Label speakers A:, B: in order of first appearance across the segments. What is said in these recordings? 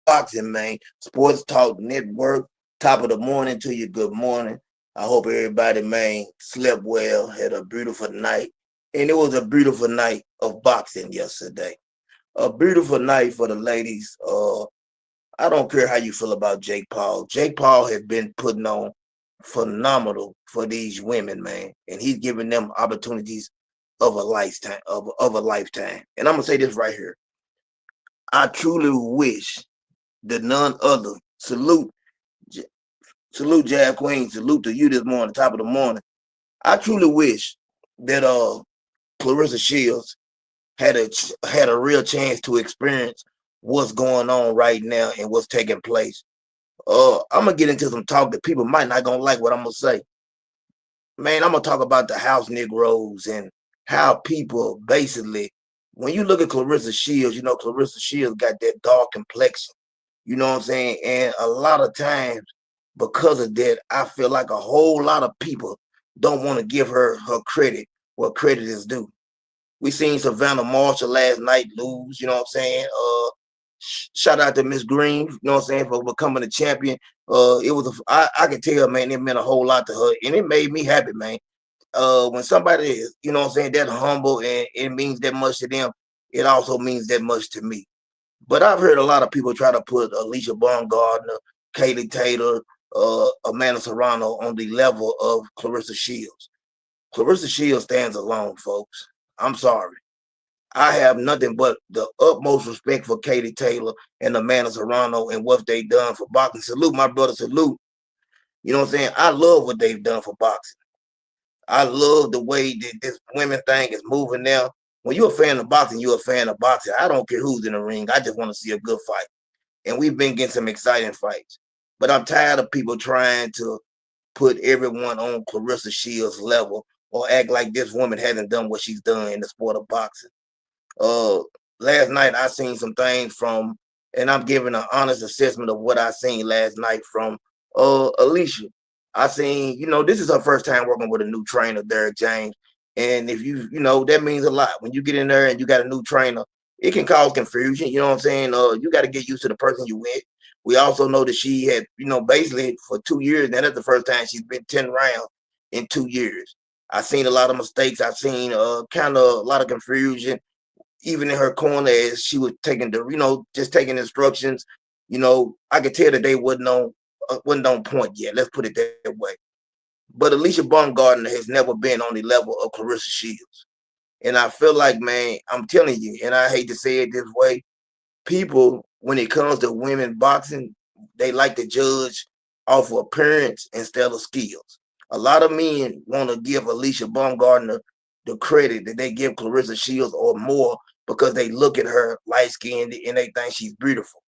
A: Boxing, man. Sports Talk Network. Top of the morning to you. Good morning. I hope everybody, man, slept well, had a beautiful night. And it was a beautiful night of boxing yesterday. A beautiful night for the ladies. I don't care how you feel about Jake Paul. Jake Paul has been putting on phenomenal for these women, man. And he's giving them opportunities of a lifetime, of a lifetime. And I'm gonna say this right here. I truly wish that none other salute Jab Queen, salute to you this morning, top of the morning. I truly wish that Clarissa Shields had a real chance to experience what's going on right now and what's taking place. I'm gonna get into some talk that people might not gonna like what I'm gonna say. Man, I'm gonna talk about the house Negroes and how people basically, when you look at Clarissa Shields, Clarissa Shields got that dark complexion. You know what I'm saying? And a lot of times, because of that, I feel like a whole lot of people don't want to give her credit what credit is due. We seen Savannah Marshall last night lose, you know what I'm saying? Shout out to Miss Green, you know what I'm saying, for becoming a champion. I could tell, man, it meant a whole lot to her, and it made me happy, man. When somebody is, you know what I'm saying, that humble and it means that much to them, it also means that much to me. But I've heard a lot of people try to put Alicia Baumgardner, Kaylee Taylor, Amanda Serrano on the level of Clarissa Shields. Clarissa Shields stands alone, folks. I'm sorry. I have nothing but the utmost respect for Katie Taylor and Amanda Serrano and what they've done for boxing. Salute, my brother, salute. You know what I'm saying? I love what they've done for boxing. I love the way that this women thing is moving now. When you're a fan of boxing, you're a fan of boxing. I don't care who's in the ring. I just want to see a good fight. And we've been getting some exciting fights. But I'm tired of people trying to put everyone on Clarissa Shields' level or act like this woman hasn't done what she's done in the sport of boxing. Uh, Last night I seen some things from, and I'm giving an honest assessment of what I seen last night from Alicia. I seen, this is her first time working with a new trainer, Derek James. And if that means a lot. When you get in there and you got a new trainer, it can cause confusion. You know what I'm saying? You got to get used to the person you with. We also know that she had, basically for 2 years, and that's the first time she's been 10 rounds in 2 years. I've seen a lot of mistakes. I've seen kind of a lot of confusion even in her corner as she was taking just taking instructions. I could tell that they wasn't on point yet. Let's put it that way. But Alicia Baumgardner has never been on the level of Clarissa Shields. And I feel like, man, I'm telling you, and I hate to say it this way, people, when it comes to women boxing, they like to judge off of appearance instead of skills. A lot of men want to give Alicia Baumgardner the credit that they give Clarissa Shields or more because they look at her light skinned and they think she's beautiful.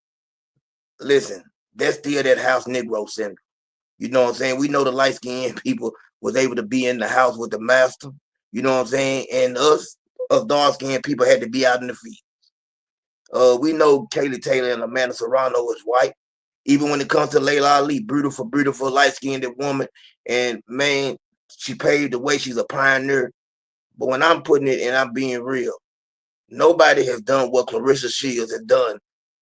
A: Listen, that's still that house Negro syndrome. You know what I'm saying? We know the light skinned people was able to be in the house with the master. You know what I'm saying? And us dark skinned people had to be out in the field. We know Kaylee Taylor and Amanda Serrano is white. Even when it comes to Layla Ali, beautiful, light-skinned woman. And man, she paved the way. She's a pioneer. But when I'm putting it and I'm being real, nobody has done what Clarissa Shields has done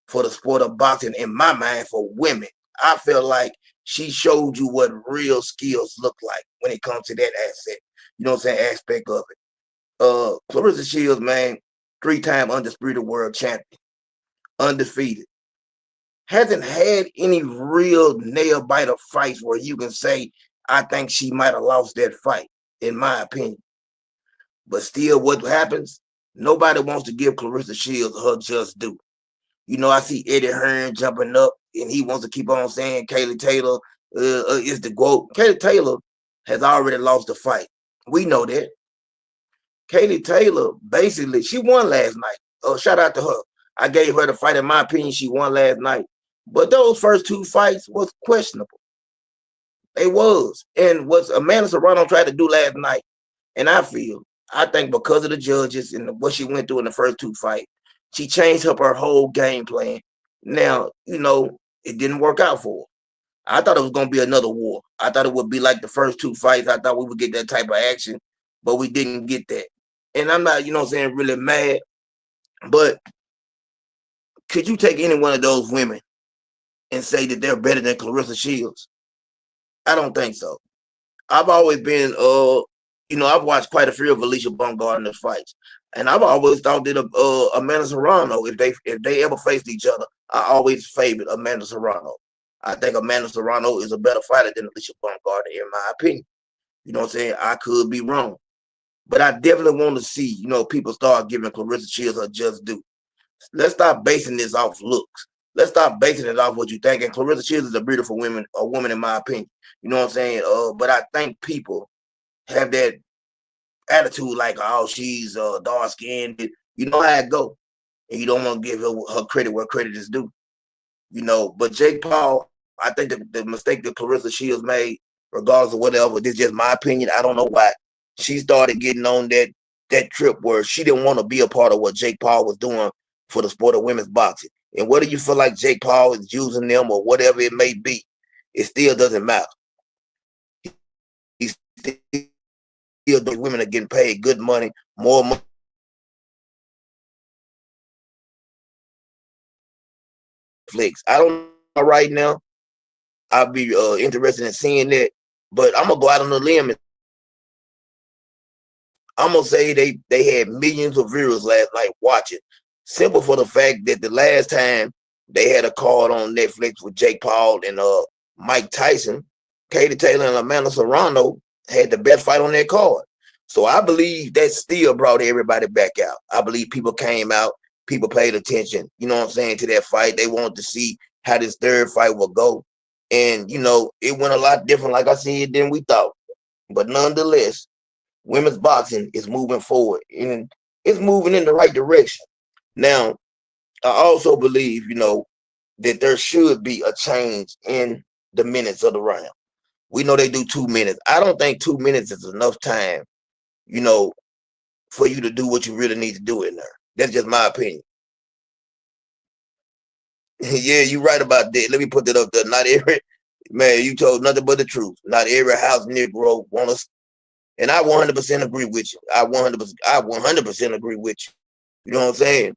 A: for the sport of boxing, in my mind, for women. I feel like she showed you what real skills look like when it comes to that asset. You know what I'm saying? Aspect of it. Clarissa Shields, man, 3-time undisputed world champion, undefeated. Hasn't had any real nail biter fights where you can say, I think she might have lost that fight, in my opinion. But still, what happens? Nobody wants to give Clarissa Shields her just due. I see Eddie Hearn jumping up, and he wants to keep on saying Kaylee Taylor is the GOAT. Kaylee Taylor has already lost the fight. We know that. Kaylee Taylor, basically, she won last night. Shout out to her. I gave her the fight. In my opinion, she won last night. But those first 2 fights was questionable. They was. And what Amanda Serrano tried to do last night, and I think because of the judges and what she went through in the first 2 fights, she changed up her whole game plan. Now, it didn't work out for her. I thought it was going to be another war. I thought it would be like the first 2 fights. I thought we would get that type of action, but we didn't get that. And I'm not, really mad. But could you take any one of those women and say that they're better than Clarissa Shields? I don't think so. I've always been, I've watched quite a few of Alicia Baumgartner's fights, and I've always thought that Amanda Serrano, if they ever faced each other, I always favored Amanda Serrano. I think Amanda Serrano is a better fighter than Alicia Baumgartner, in my opinion. You know what I'm saying? I could be wrong, but I definitely want to see, people start giving Clarissa Shields her just due. Let's stop basing this off looks. Let's stop basing it off what you think. And Clarissa Shields is a beautiful woman in my opinion. You know what I'm saying? But I think people have that attitude like, oh, she's dark skinned. You know how it go, and you don't want to give her credit where credit is due. But Jake Paul, I think the mistake that Clarissa Shields made, regardless of whatever, this is just my opinion. I don't know why she started getting on that trip where she didn't want to be a part of what Jake Paul was doing for the sport of women's boxing. And whether you feel like Jake Paul is using them or whatever it may be, it still doesn't matter. He's still the women are getting paid good money, more money. I don't know right now. I'll be interested in seeing that, but I'm gonna go out on a limb and I'm gonna say they had millions of viewers last night watching. Simple for the fact that the last time they had a card on Netflix with Jake Paul and Mike Tyson, Katie Taylor and Amanda Serrano had the best fight on that card. So I believe that still brought everybody back out. I believe people came out, people paid attention, you know what I'm saying, to that fight. They wanted to see how this third fight would go. And, it went a lot different, like I said, than we thought. But nonetheless, women's boxing is moving forward and it's moving in the right direction. Now, I also believe, that there should be a change in the minutes of the round. We know they do 2 minutes. I don't think 2 minutes is enough time, for you to do what you really need to do in there. That's just my opinion. Yeah, you're right about that. Let me put that up there. Not every man, you told nothing but the truth. Not every house Negro want us, and I 100% agree with you. I 100% agree with you. You know what I'm saying?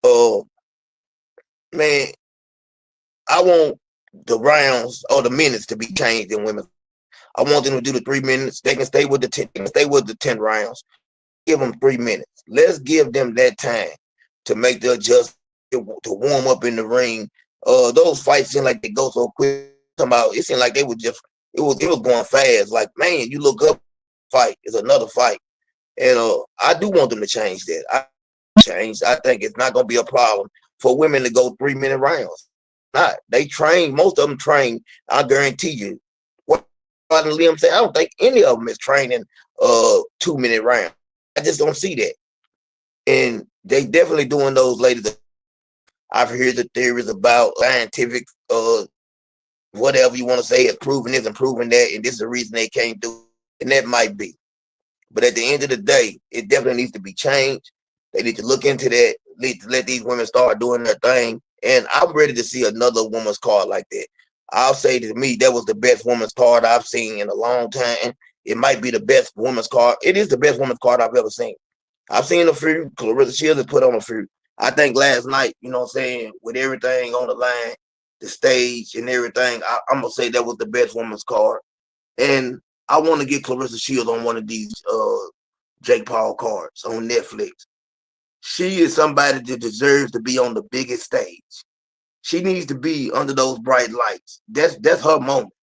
A: Uh, man, I want the rounds or the minutes to be changed in women. I want them to do the 3 minutes. They can stay with the 10. They can stay with the 10 rounds. Give them 3 minutes. Let's give them that time to make the adjustment, to warm up in the ring. Those fights seem like they go so quick. It seemed like they were just it was going fast. Like, man, you look up, fight is another fight. And I do want them to change that. I think it's not gonna be a problem for women to go 3 minute rounds. Not they train, most of them train. I guarantee you. What Liam said, I don't think any of them is training 2 minute rounds. I just don't see that. And they definitely doing those ladies. I've heard the theories about scientific whatever you want to say is proving this and proving that, and this is the reason they can't do it. And that might be. But at the end of the day, it definitely needs to be changed. They need to look into that, need to let these women start doing their thing. And I'm ready to see another woman's card like that. I'll say to me, that was the best woman's card I've seen in a long time. It might be the best woman's card. It is the best woman's card I've ever seen. I've seen a few. Clarissa Shields has put on a few. I think last night, you know what I'm saying, with everything on the line, the stage and everything, I'm going to say that was the best woman's card. And I want to get Clarissa Shields on one of these Jake Paul cards on Netflix. She is somebody that deserves to be on the biggest stage. She needs to be under those bright lights. That's her moment.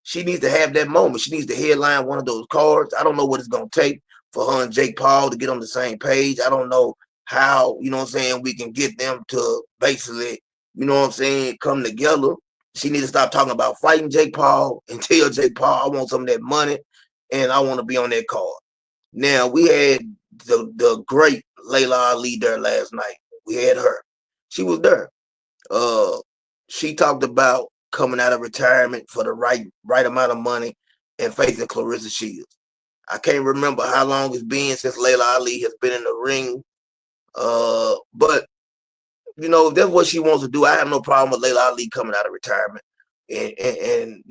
A: She needs to have that moment. She needs to headline one of those cards. I don't know what it's going to take for her and Jake Paul to get on the same page. I don't know how, you know what I'm saying, we can get them to basically, you know what I'm saying, come together. She needs to stop talking about fighting Jake Paul and tell Jake Paul, I want some of that money and I want to be on that card. Now, we had the great Layla Ali there last night. We had her. She was there. She talked about coming out of retirement for the right amount of money and facing Clarissa Shields. I can't remember how long it's been since Layla Ali has been in the ring. But that's what she wants to do. I have no problem with Layla Ali coming out of retirement. And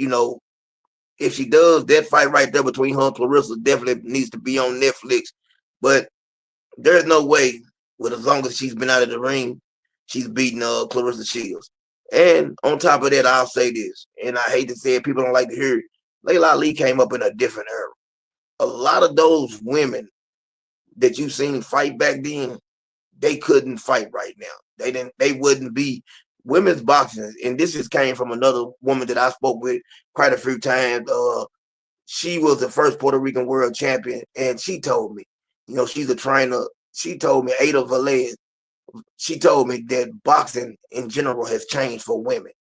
A: if she does, that fight right there between her and Clarissa definitely needs to be on Netflix. But there's no way, with as long as she's been out of the ring, she's beating Clarissa Shields. And on top of that, I'll say this, and I hate to say it, people don't like to hear it. Layla Ali came up in a different era. A lot of those women that you seen fight back then, they couldn't fight right now. They didn't. They wouldn't be women's boxing. And this just came from another woman that I spoke with quite a few times. She was the first Puerto Rican world champion, and she told me, she's a trainer. She told me Ada Velez. She told me that boxing in general has changed for women.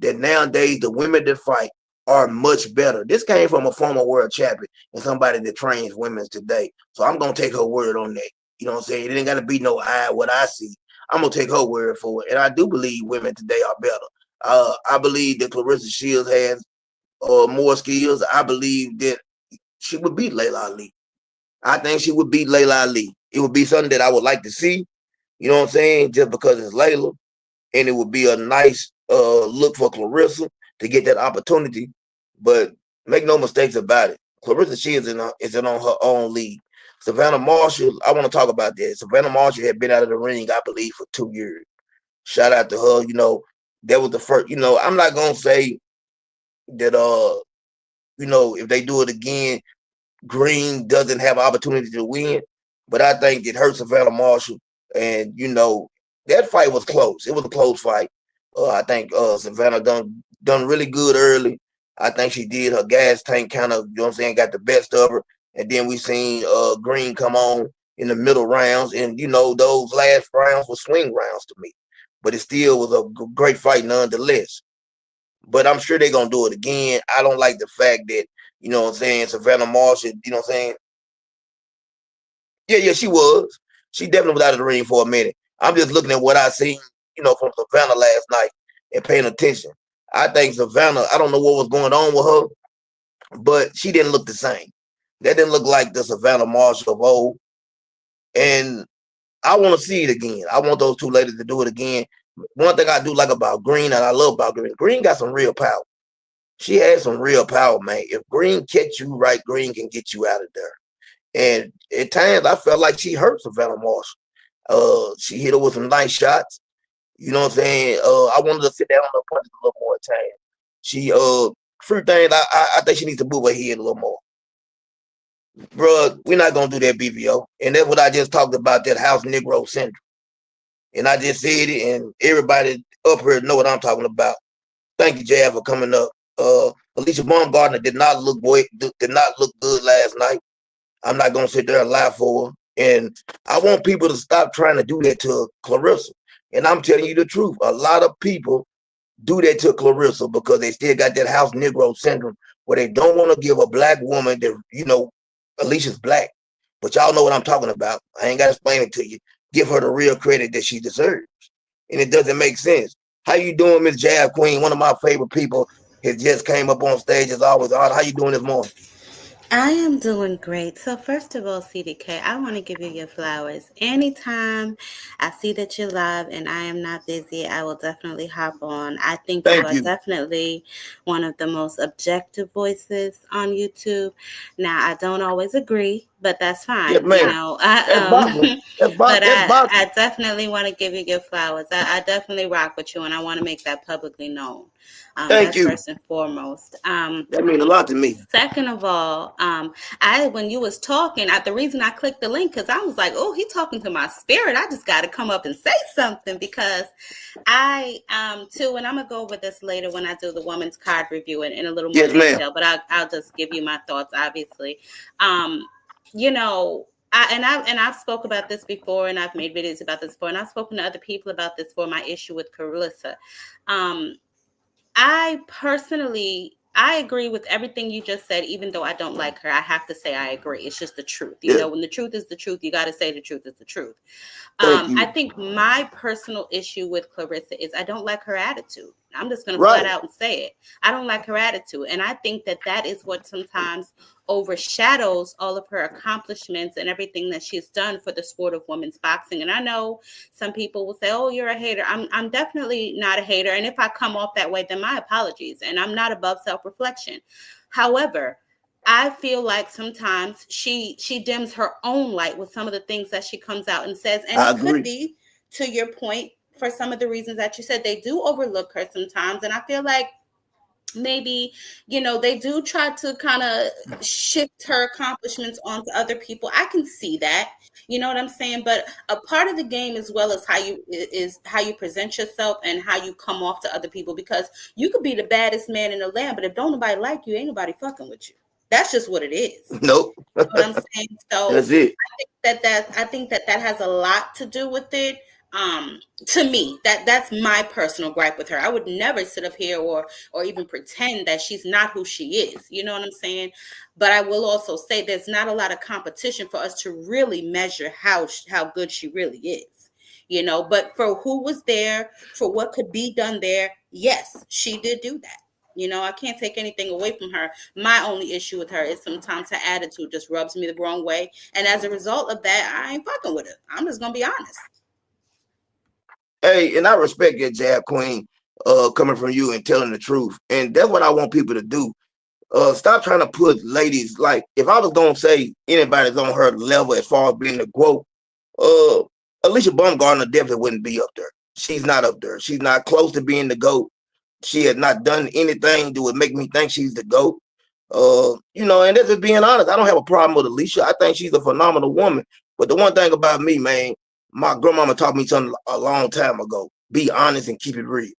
A: That nowadays the women that fight are much better. This came from a former world champion and somebody that trains women today. So I'm gonna take her word on that. You know what I'm saying? It ain't gotta be no what I see. I'm gonna take her word for it. And I do believe women today are better. I believe that Clarissa Shields has more skills. I believe that she would beat Layla Ali. I think she would beat Layla Ali. It would be something that I would like to see. You know what I'm saying? Just because it's Layla, and it would be a nice look for Clarissa to get that opportunity. But make no mistakes about it. Clarissa Shields isn't on her own league. Savannah Marshall, I want to talk about that. Savannah Marshall had been out of the ring, I believe, for 2 years. Shout out to her. That was the first. I'm not gonna say that if they do it again, Green doesn't have an opportunity to win, but I think it hurt Savannah Marshall. And that fight was close. It was a close fight. I think Savannah done really good early. I think she did. Her gas tank kind of, got the best of her. And then we seen Green come on in the middle rounds, and those last rounds were swing rounds to me. But it still was a great fight nonetheless. But I'm sure they're gonna do it again. I don't like the fact that Savannah Marshall, yeah, she was. She definitely was out of the ring for a minute. I'm just looking at what I seen, from Savannah last night and paying attention. I think Savannah, I don't know what was going on with her, but she didn't look the same. That didn't look like the Savannah Marshall of old. And I want to see it again. I want those two ladies to do it again. One thing I do like about Green, and I love about Green got some real power. She has some real power, man. If Green catch you right, Green can get you out of there. And at times, I felt like she hurt Savannah Marshall. She hit her with some nice shots. You know what I'm saying? I wanted to sit down on her punches a little more time. She, few things, I think she needs to move her head a little more. Bruh, we're not going to do that, BBO. And that's what I just talked about, that house Negro syndrome. And I just said it, and everybody up here know what I'm talking about. Thank you, Jab, for coming up. Alicia Baumgartner did not look good last night. I'm not gonna sit there and lie for her. And I want people to stop trying to do that to Clarissa. And I'm telling you the truth. A lot of people do that to Clarissa because they still got that house Negro syndrome where they don't want to give a black woman that, Alicia's black. But y'all know what I'm talking about. I ain't got to explain it to you. Give her the real credit that she deserves. And it doesn't make sense. How you doing, Miss Jab Queen? One of my favorite people has just came up on stage as always. How you doing this morning?
B: I am doing great. So, first of all, CDK, I want to give you your flowers. Anytime I see that you're live and I am not busy, I will definitely hop on. I think you
A: Thank
B: are
A: you.
B: definitely one of the most objective voices on YouTube. Now, I don't always agree, but that's
A: Yes,
B: fine.
A: ma'am. That's boxing.
B: But
A: That's boxing.
B: I definitely want to give you your flowers. I definitely rock with you, and I want to make that publicly known.
A: Thank
B: That's
A: you.
B: first and foremost.
A: That means a lot to me.
B: Second of all, I when you was talking, the reason I clicked the link because I was like, oh, he talking to my spirit. I just got to come up and say something because I too, and I'm gonna go over this later when I do the woman's card review in a little more
A: Yes, ma'am.
B: detail. But I'll just give you my thoughts, obviously. Um, you know. I've spoke about this before, and I've made videos about this before, and I've spoken to other people about this for my issue with Carissa. Um, I personally, I agree with everything you just said, even though I don't like her. I have to say I agree. It's just the truth. You
A: Yeah.
B: know, when the truth is the truth, you got to say the truth is the truth.
A: Thank
B: I
A: you.
B: think my personal issue with Clarissa is I don't like her attitude. I'm just going to flat
A: Right.
B: out and say it. I don't like her attitude. And I think that that is what sometimes overshadows all of her accomplishments and everything that she's done for the sport of women's boxing. And I know some people will say, oh, you're a hater. I'm definitely not a hater. And if I come off that way, then my apologies. And I'm not above self-reflection. However, I feel like sometimes she dims her own light with some of the things that she comes out and says, and
A: I
B: it could
A: agree.
B: be, to your point, for some of the reasons that you said. They do overlook her sometimes, and I feel like maybe, they do try to kind of shift her accomplishments onto other people. I can see that. You know what I'm saying? But a part of the game as well is how you present yourself and how you come off to other people, because you could be the baddest man in the land, but if don't nobody like you, ain't nobody fucking with you. That's just what it is.
A: Nope.
B: You know what I'm saying? So
A: That's it.
B: I think that has a lot to do with it. To me, that's my personal gripe with her. I would never sit up here or even pretend that she's not who she is. You know what I'm saying? But I will also say there's not a lot of competition for us to really measure how good she really is. But for who was there, for what could be done there, yes, she did do that. I can't take anything away from her. My only issue with her is sometimes her attitude just rubs me the wrong way. And as a result of that, I ain't fucking with her. I'm just going to be honest.
A: Hey, and I respect your jab queen coming from you and telling the truth. And that's what I want people to do. Stop trying to put ladies, like, if I was gonna say anybody's on her level as far as being the GWOAT, uh Alicia Baumgartner definitely wouldn't be up there. She's not up there. She's not close to being the GOAT. She has not done anything that would make me think she's the GOAT. And that's just being honest. I don't have a problem with Alicia. I think she's a phenomenal woman. But the one thing about me, man, my grandmama taught me something a long time ago. Be honest and keep it real.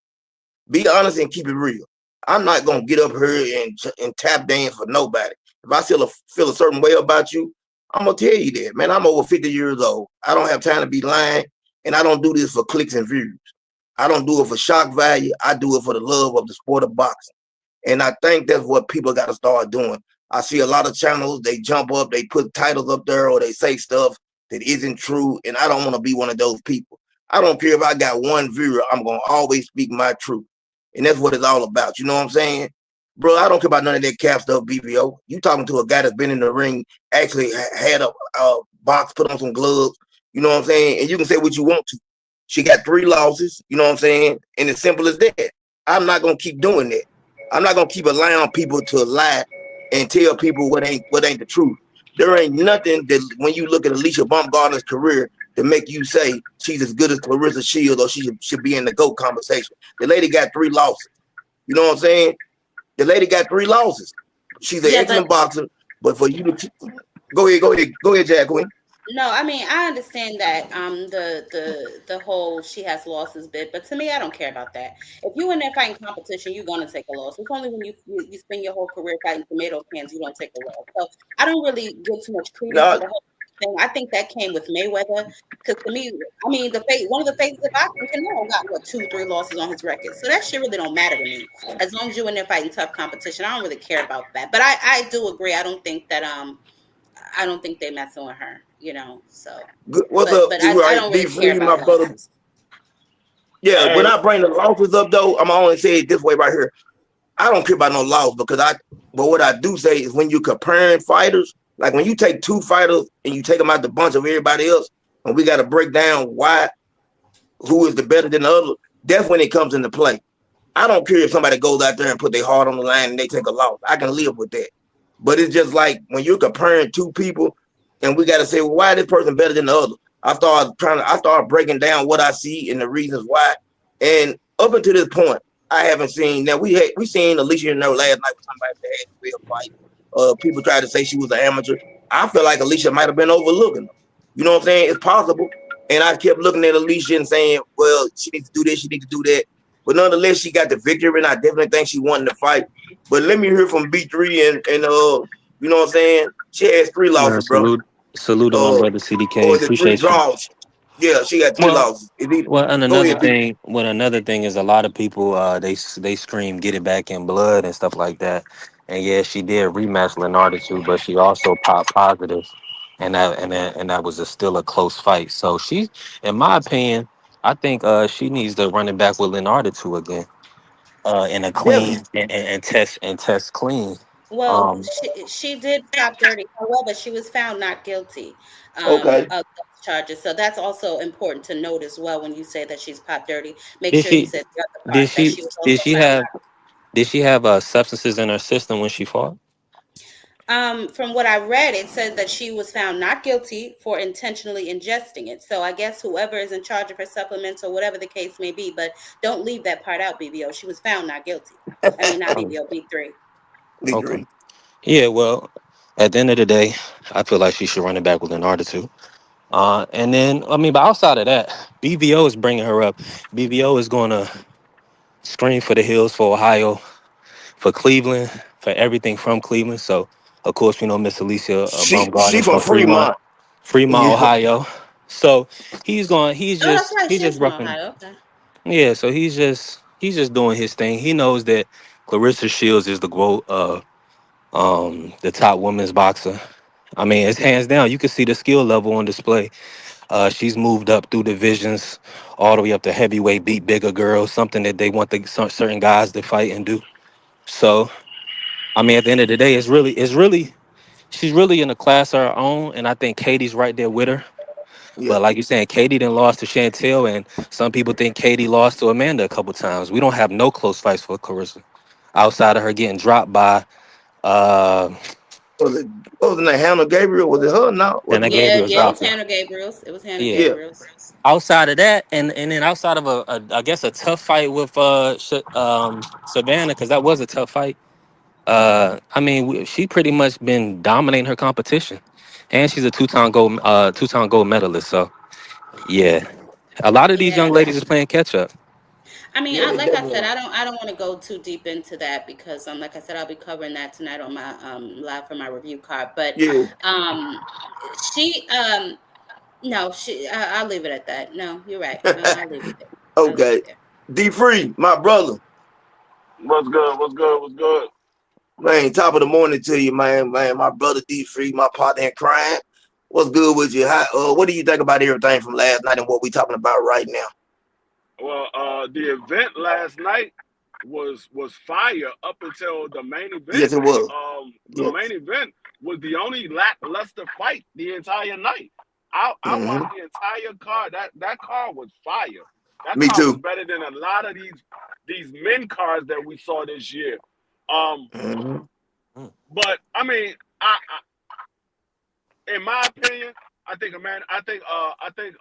A: Be honest and keep it real. I'm not gonna get up here and tap dance for nobody. If I feel a certain way about you, I'm gonna tell you that, man. I'm over 50 years old. I don't have time to be lying, and I don't do this for clicks and views. I don't do it for shock value. I do it for the love of the sport of boxing. And I think that's what people got to start doing. I see a lot of channels, they jump up, they put titles up there, or they say stuff that isn't true. And I don't want to be one of those people. I don't care if I got one viewer, I'm going to always speak my truth. And that's what it's all about. You know what I'm saying? Bro, I don't care about none of that cap stuff, BBO. You talking to a guy that's been in the ring, actually had a box, put on some gloves. You know what I'm saying? And you can say what you want to. She got 3 losses. You know what I'm saying? And it's simple as that. I'm not going to keep doing that. I'm not gonna keep allowing people to lie and tell people what ain't the truth. There ain't nothing that when you look at Alicia Baumgartner's career to make you say she's as good as Clarissa Shields or she should be in the GOAT conversation. The lady got 3 losses. You know what I'm saying? The lady got 3 losses. She's an excellent boxer, but for you to go ahead, Jack Queen.
B: No, I mean I understand that the whole she has losses bit, but to me I don't care about that. If you in that fighting competition, you're gonna take a loss. It's only when you spend your whole career fighting tomato cans you don't take a loss. So I don't really give too much credence to the whole thing. I think that came with Mayweather because to me, I mean one of the faces of boxing, Canelo got 2-3 losses on his record, so that shit really don't matter to me. As long as you're in there fighting tough competition, I don't really care about that. But I do agree. I don't think they messing with her, So
A: What's up?
B: But I don't really care about
A: my brother.
B: losses.
A: Yeah, when I bring the losses up though, I'm only say it this way right here. I don't care about no loss but what I do say is when you're comparing fighters, like when you take 2 fighters and you take them out the bunch of everybody else, and we got to break down who is the better than the other, that's when it comes into play. I don't care if somebody goes out there and put their heart on the line and they take a loss. I can live with that. But it's just like when you're comparing 2 people and we got to say, well, why is this person better than the other? I started breaking down what I see and the reasons why. And up until this point, I haven't seen that we seen Alicia in there last night with somebody that had a real fight. People tried to say she was an amateur. I feel like Alicia might have been overlooking her. You know what I'm saying? It's possible. And I kept looking at Alicia and saying, well, she needs to do this, she needs to do that. But nonetheless, she got the victory, and I definitely think she won the fight. But let me hear from B3 and you know what I'm saying? She has 3 losses, bro.
C: Salute to my brother CDK.
A: Or the 3
C: Appreciate you.
A: draws. Yeah, she got 3
C: Well,
A: losses.
C: and
A: Go
C: another
A: ahead, B.
C: thing, is a lot of people they scream "Get it back in blood" and stuff like that. And yeah, she did rematch Leonardo too, but she also popped positive, and that was still a close fight. So she, in my opinion, I think she needs to run it back with Leonardo too again, in a clean
A: Definitely.
C: and test clean.
B: Well,
C: Um,
B: she did pop dirty. However, she was found not guilty
A: Okay.
B: of those charges. So that's also important to note as well when you say that she's pop dirty. Make
C: did
B: sure you
C: she
B: said the other
C: did
B: part that
C: she
B: she was
C: did
B: also
C: she
B: found
C: have
B: not.
C: substances in her system when she fought?
B: From what I read, it said that she was found not guilty for intentionally ingesting it. So I guess whoever is in charge of her supplements or whatever the case may be, but don't leave that part out, BBO. She was found not guilty. I mean, not
C: Oh,
B: BBO, B3.
C: okay.
A: Victory.
C: Yeah, well, at the end of the day, I feel like she should run it back with Leonardo too. And then, I mean, but outside of that, BVO is bringing her up. BVO is going to scream for the hills for Ohio, for Cleveland, for everything from Cleveland. So, of course, we know Miss Alicia
A: She
C: Baumgartner
A: from
C: from
A: Fremont.
C: Fremont,
A: Yeah.
C: Ohio. So
B: Oh, that's right.
C: he's
B: She is
C: just
B: from
C: repping.
B: Ohio. Okay.
C: Yeah, so he's just doing his thing. He knows that Clarissa Shields is the GOAT, the top women's boxer. I mean, it's hands down. You can see the skill level on display. She's moved up through divisions, all the way up to heavyweight, beat bigger girls, something that they want certain guys to fight and do. So, I mean, at the end of the day, she's really in a class of her own, and I think Katie's right there with her.
A: Yeah.
C: But like you're saying, Katie then lost to Chantel, and some people think Katie lost to Amanda a couple times. We don't have no close fights for Carissa outside of her getting dropped by uh
A: Was it what was the name? Hannah Gabriel? Was it her? No. What
C: Hannah
A: was
B: Yeah,
C: Gabriel
B: yeah, it was
C: dropped her.
B: Hannah Gabriel's. It was Hannah
C: Yeah.
A: yeah.
B: Gabriel's.
C: Outside of that, and then outside of a I guess a tough fight with Savannah, because that was a tough fight. I mean, she pretty much been dominating her competition, and she's a two-time gold medalist. So yeah, a lot of these young
B: Yeah.
C: ladies is playing catch up.
B: I mean,
A: Yeah, they
B: like I said,
A: definitely
B: I don't want to go too deep into that because, like I said, I'll be covering that tonight on my live for my review card. But
A: yeah.
B: um, she no, I'll leave it at that. No, you're right. I'll leave it there. I'll leave
A: Okay.
B: it there.
A: D Free, my brother.
D: What's good? What's good? What's good?
A: Man, top of the morning to you, man. Man, my brother D Free, my partner in crime. What's good with you? What do you think about everything from last night and what we talking about right now?
D: Well, the event last night was fire up until the main event.
A: Yes, it was.
D: The
A: Yeah.
D: main event was the only lackluster fight the entire night. I
A: Hmm.
D: watched the entire card. That card was fire. That
A: Me
D: card was
A: too.
D: better than a lot of these men cards that we saw this year. Um,
A: Hmm.
C: Mm.
D: but I mean, in my opinion, I think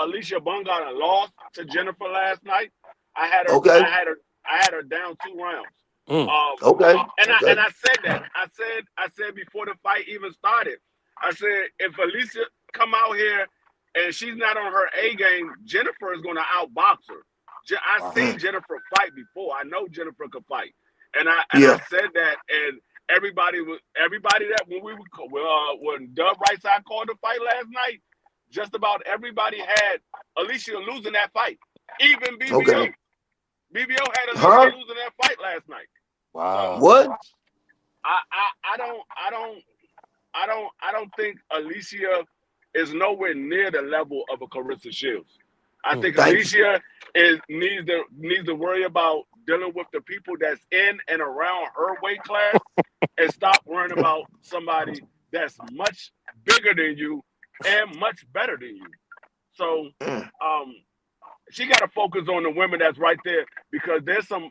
D: Alicia Bungana lost to Jennifer last night. I had her,
A: Okay.
D: I had her down 2 rounds.
C: Mm.
D: Um,
A: Okay.
D: and
A: Okay.
D: I said that. I said before the fight even started. I said if Alicia come out here and she's not on her A game, Jennifer is going to outbox her. I
C: Wow.
D: seen
A: Mm.
D: Jennifer fight before. I know Jennifer could fight, and I
A: Yeah.
D: said that, and everybody that when Doug Rightside called the fight last night, just about everybody had Alicia losing that fight. Even
A: Okay.
D: BBO. BBO had Alicia
A: Huh?
D: losing that fight last night. So
C: Wow.
A: What?
D: I don't think Alicia is nowhere near the level of a Carissa Shields. I
C: Mm.
D: think
A: Thank you.
D: Alicia needs to worry about dealing with the people that's in and around her weight class and stop worrying about somebody that's much bigger than you and much better than you. So
A: Mm.
D: um, she got to focus on the women that's right there because there's some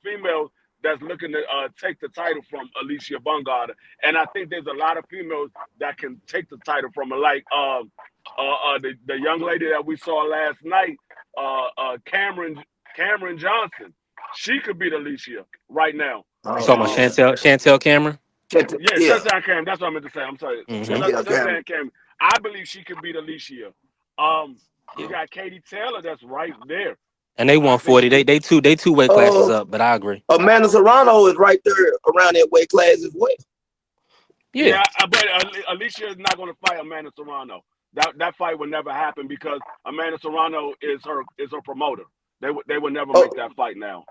D: females that's looking to take the title from Alicia Bungard, and I think there's a lot of females that can take the title from her, like the young lady that we saw last night, Cameron Johnson. She could beat Alicia right now.
C: You
A: Oh
C: talking about
A: man.
C: Chantel Cameron?
D: Yeah,
A: Yeah.
D: Sunshine Cam. That's what I meant to say. I'm sorry.
C: Mm-hmm.
A: Chantel Cameron.
D: Sunshine Cam. I believe she could beat Alicia. Um, you
C: Yeah.
D: got Katie Taylor that's right there.
C: And they
D: I
C: won
D: think
C: 40.
D: she.
C: They two weight classes
A: Uh,
C: up, but I agree.
A: Amanda Serrano is right there around that weight class as well.
C: Yeah.
D: Yeah, but Alicia is not going to fight Amanda Serrano. That fight would never happen because Amanda Serrano is her promoter. They would never make
A: Oh
D: that fight now.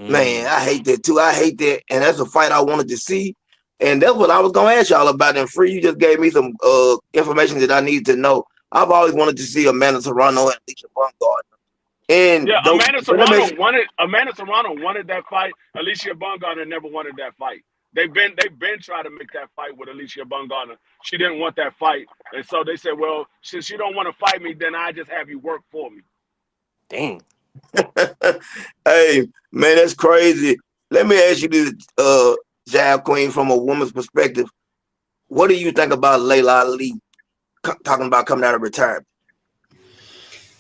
A: man,
C: Mm.
A: I hate that too. I hate that, and that's a fight I wanted to see, and that's what I was gonna ask y'all about. And Free, you just gave me some information that I need to know. I've always wanted to see Amanda Serrano and Alicia Bungard.
D: Yeah,
A: And though, but let me ask you,
D: Amanda Serrano wanted that fight. Alicia Bungana never wanted that fight. They've been trying to make that fight with Alicia Bungana. She didn't want that fight, and so they said, "Well, since you don't want to fight me, then I just have you work for me."
C: Dang.
A: hey man, that's crazy. Let me ask you this. Jab Queen, from a woman's perspective, what do you think about Layla Ali talking about coming out of retirement?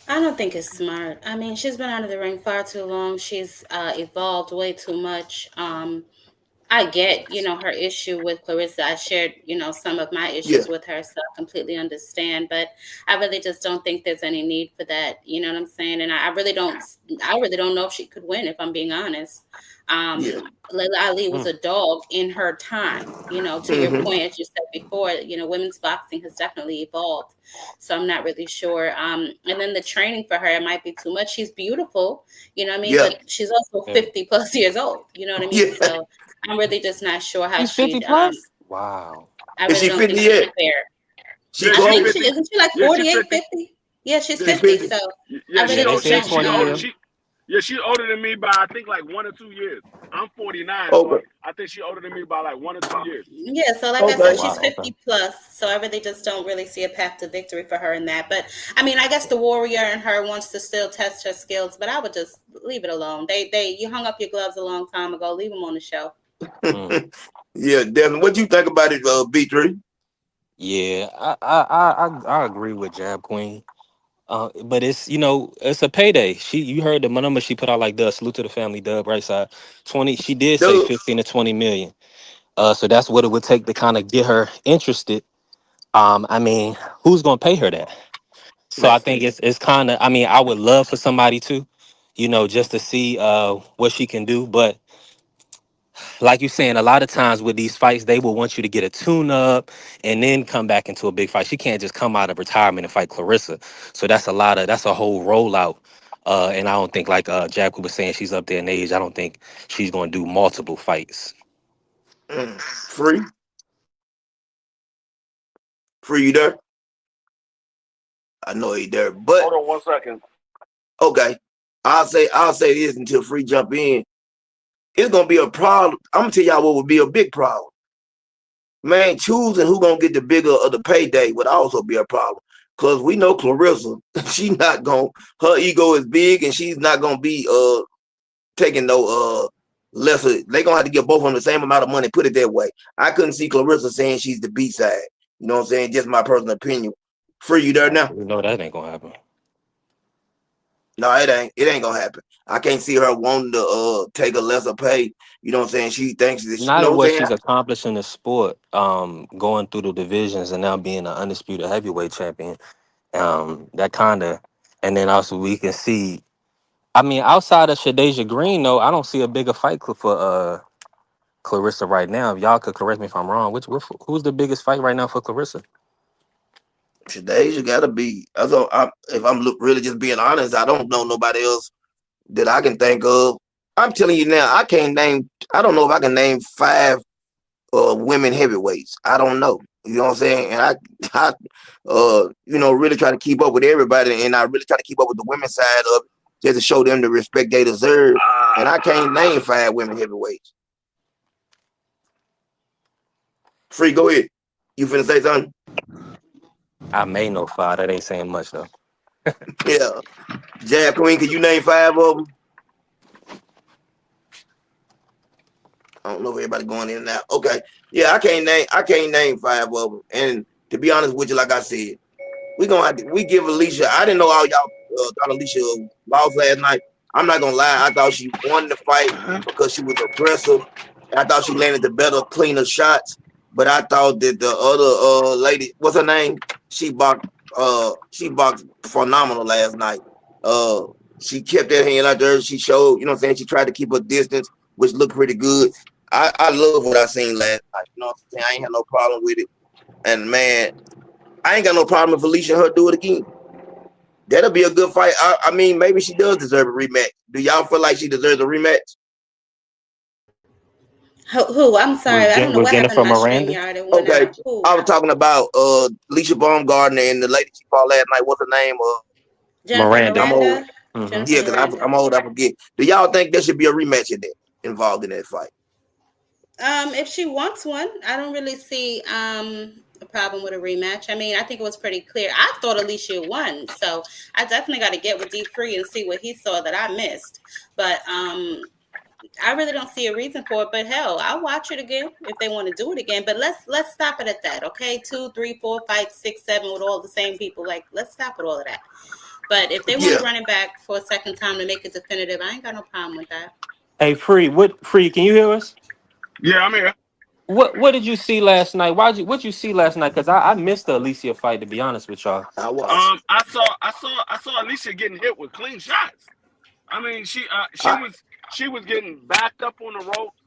B: I don't think it's smart. I mean, she's been out of the ring far too long. She's evolved way too much. I get, her issue with Clarissa. I shared, some of my
A: Yeah,
B: issues with her, so I completely understand. But I really just don't think there's any need for that. You know what I'm saying? And I really don't know if she could win, if I'm being honest.
A: yeah.
B: Layla Ali was
C: Mm.
B: a dog in her time. To your
A: Mm-hmm.
B: point, as you said before, women's boxing has definitely evolved. So I'm not really sure. And then the training for her, it might be too much. She's beautiful, you know what I mean?
A: Yeah,
B: But she's also
C: Yeah.
B: 50 plus years old. You know what I mean?
A: yeah.
B: So I'm really just not sure how
C: She's 50
B: she'd.
C: plus? Wow.
B: I
A: Is
B: really
A: she
B: don't
A: 50
B: think she'd
A: yet?
B: fare.
A: She
D: Yeah,
B: I
D: she
B: think
A: close?
B: she
D: 50.
B: isn't. She like
D: Yeah, she
B: 48,
D: 50.
B: 50. Yeah, she's
A: She
B: 50.
A: 50?
B: So I
D: Yeah,
B: really
C: Yeah, they
B: just
C: said
B: don't
D: she's
C: 20
B: know.
D: older.
C: years.
D: She's older than me by I think like 1 or 2 years. I'm 49, so
A: Okay,
D: I think she's older than me by like 1 or 2 years.
B: Yeah, so like I
C: Oh,
B: said,
A: okay.
B: she's
C: wow. Okay.
B: 50 plus. So I really just don't really see a path to victory for her in that. But I mean, I guess the warrior in her wants to still test her skills, but I would just leave it alone. You hung up your gloves a long time ago. Leave them on the shelf.
C: Mm.
A: Yeah, Devin, what you think about it, B3?
C: Yeah, I agree with Jab Queen. But it's it's a payday. You heard the number she put out like the salute to the family dub right side 20. She did say
A: Dude,
C: 15 to 20 million. So that's what it would take to kind of get her interested. I mean, who's gonna pay her that? So I
A: man.
C: think it's kind of. I mean, I would love for somebody to, just to see what she can do. But like you're saying, a lot of times with these fights, they will want you to get a tune up and then come back into a big fight. She can't just come out of retirement and fight Clarissa. So that's a whole rollout. And I don't think like Jack was saying she's up there in age. I don't think she's gonna do multiple fights.
A: Free? Free, you there? I know he there, but
D: Hold on 1 second.
A: okay. I'll say this until Free jump in. It's gonna be a problem. I'm gonna tell y'all what would be a big problem. Man, choosing who gonna get the bigger of the payday would also be a problem. Cause we know Clarissa, she not gonna her ego is big and she's not gonna be taking no lesser. They gonna have to give both of them the same amount of money. Put it that way. I couldn't see Clarissa saying she's the B side. You know what I'm saying? Just my personal opinion. Free, you there now?
C: That ain't gonna happen.
A: No, it ain't. It ain't gonna happen. I can't see her wanting to take a lesser pay. You know what I'm saying? She thinks that you
C: Not
A: know
C: at
A: what I'm
C: what
A: saying?
C: she's accomplished in the sport, going through the divisions and now being an undisputed heavyweight champion. That kind of, and then also we can see. I mean, outside of Shadeja Green, though, I don't see a bigger fight for Clarissa right now. If y'all could correct me if I'm wrong. Who's the biggest fight right now for Clarissa?
A: Today's you gotta be. If I'm really just being honest, I don't know nobody else that I can think of. I'm telling you now, I can't name. I don't know if I can name five women heavyweights. I don't know. You know what I'm saying? And I really try to keep up with everybody, and I really try to keep up with the women's side of it, just to show them the respect they deserve. And I can't name five women heavyweights. Free, go ahead. You finna say something?
C: I may know five. That ain't saying much though.
A: Yeah. Jab Queen, can you name five of them? I don't know if everybody going in and out. Okay. Yeah, I can't name five of them. And to be honest with you, like I said, we give Alicia. I didn't know all y'all thought Alicia lost last night. I'm not gonna lie. I thought she won the fight because she was aggressive. I thought she landed the better, cleaner shots. But I thought that the other lady, what's her name? She boxed phenomenal last night. Uh, she kept that hand out there. She showed, you know what I'm saying. She tried to keep her distance, which looked pretty good. I love what I seen last night. You know what I'm saying. I ain't had no problem with it. And man, I ain't got no problem if Alicia and her do it again. That'll be a good fight. I mean, maybe she does deserve a rematch. Do y'all feel like she deserves a rematch?
B: Who? I'm sorry. I don't know
C: With
B: what happened to
C: Jennifer
B: my stream
C: Miranda?
B: yard. It went
A: Okay.
B: out. Who?
A: I was talking about Alicia Baumgartner and the lady she fought last night. What's her name?
B: Jennifer
C: Miranda.
A: I'm old.
B: Miranda.
C: Hmm.
B: Jennifer
A: Yeah, because
B: Miranda.
A: I'm old. I forget. Do y'all think there should be a rematch in that involved in that fight?
B: If she wants one, I don't really see a problem with a rematch. I mean, I think it was pretty clear. I thought Alicia won, so I definitely got to get with D Free and see what he saw that I missed. But I really don't see a reason for it, but hell, I'll watch it again if they want to do it again. But let's stop it at that, okay? 2, 3, 4, 5, 6, 7 with all the same people. Like, let's stop with all of that. But if they want
A: Yeah.
B: to run it back for a second time to make it definitive, I ain't got no problem with that.
C: Hey, Free? Can you hear us?
D: Yeah, I'm here.
C: What did you see last night? What you see last night? Because I missed the Alicia fight, to be honest with y'all.
A: I watched.
D: I saw Alicia getting hit with clean shots. I mean,
A: I
D: she was getting backed up on the ropes.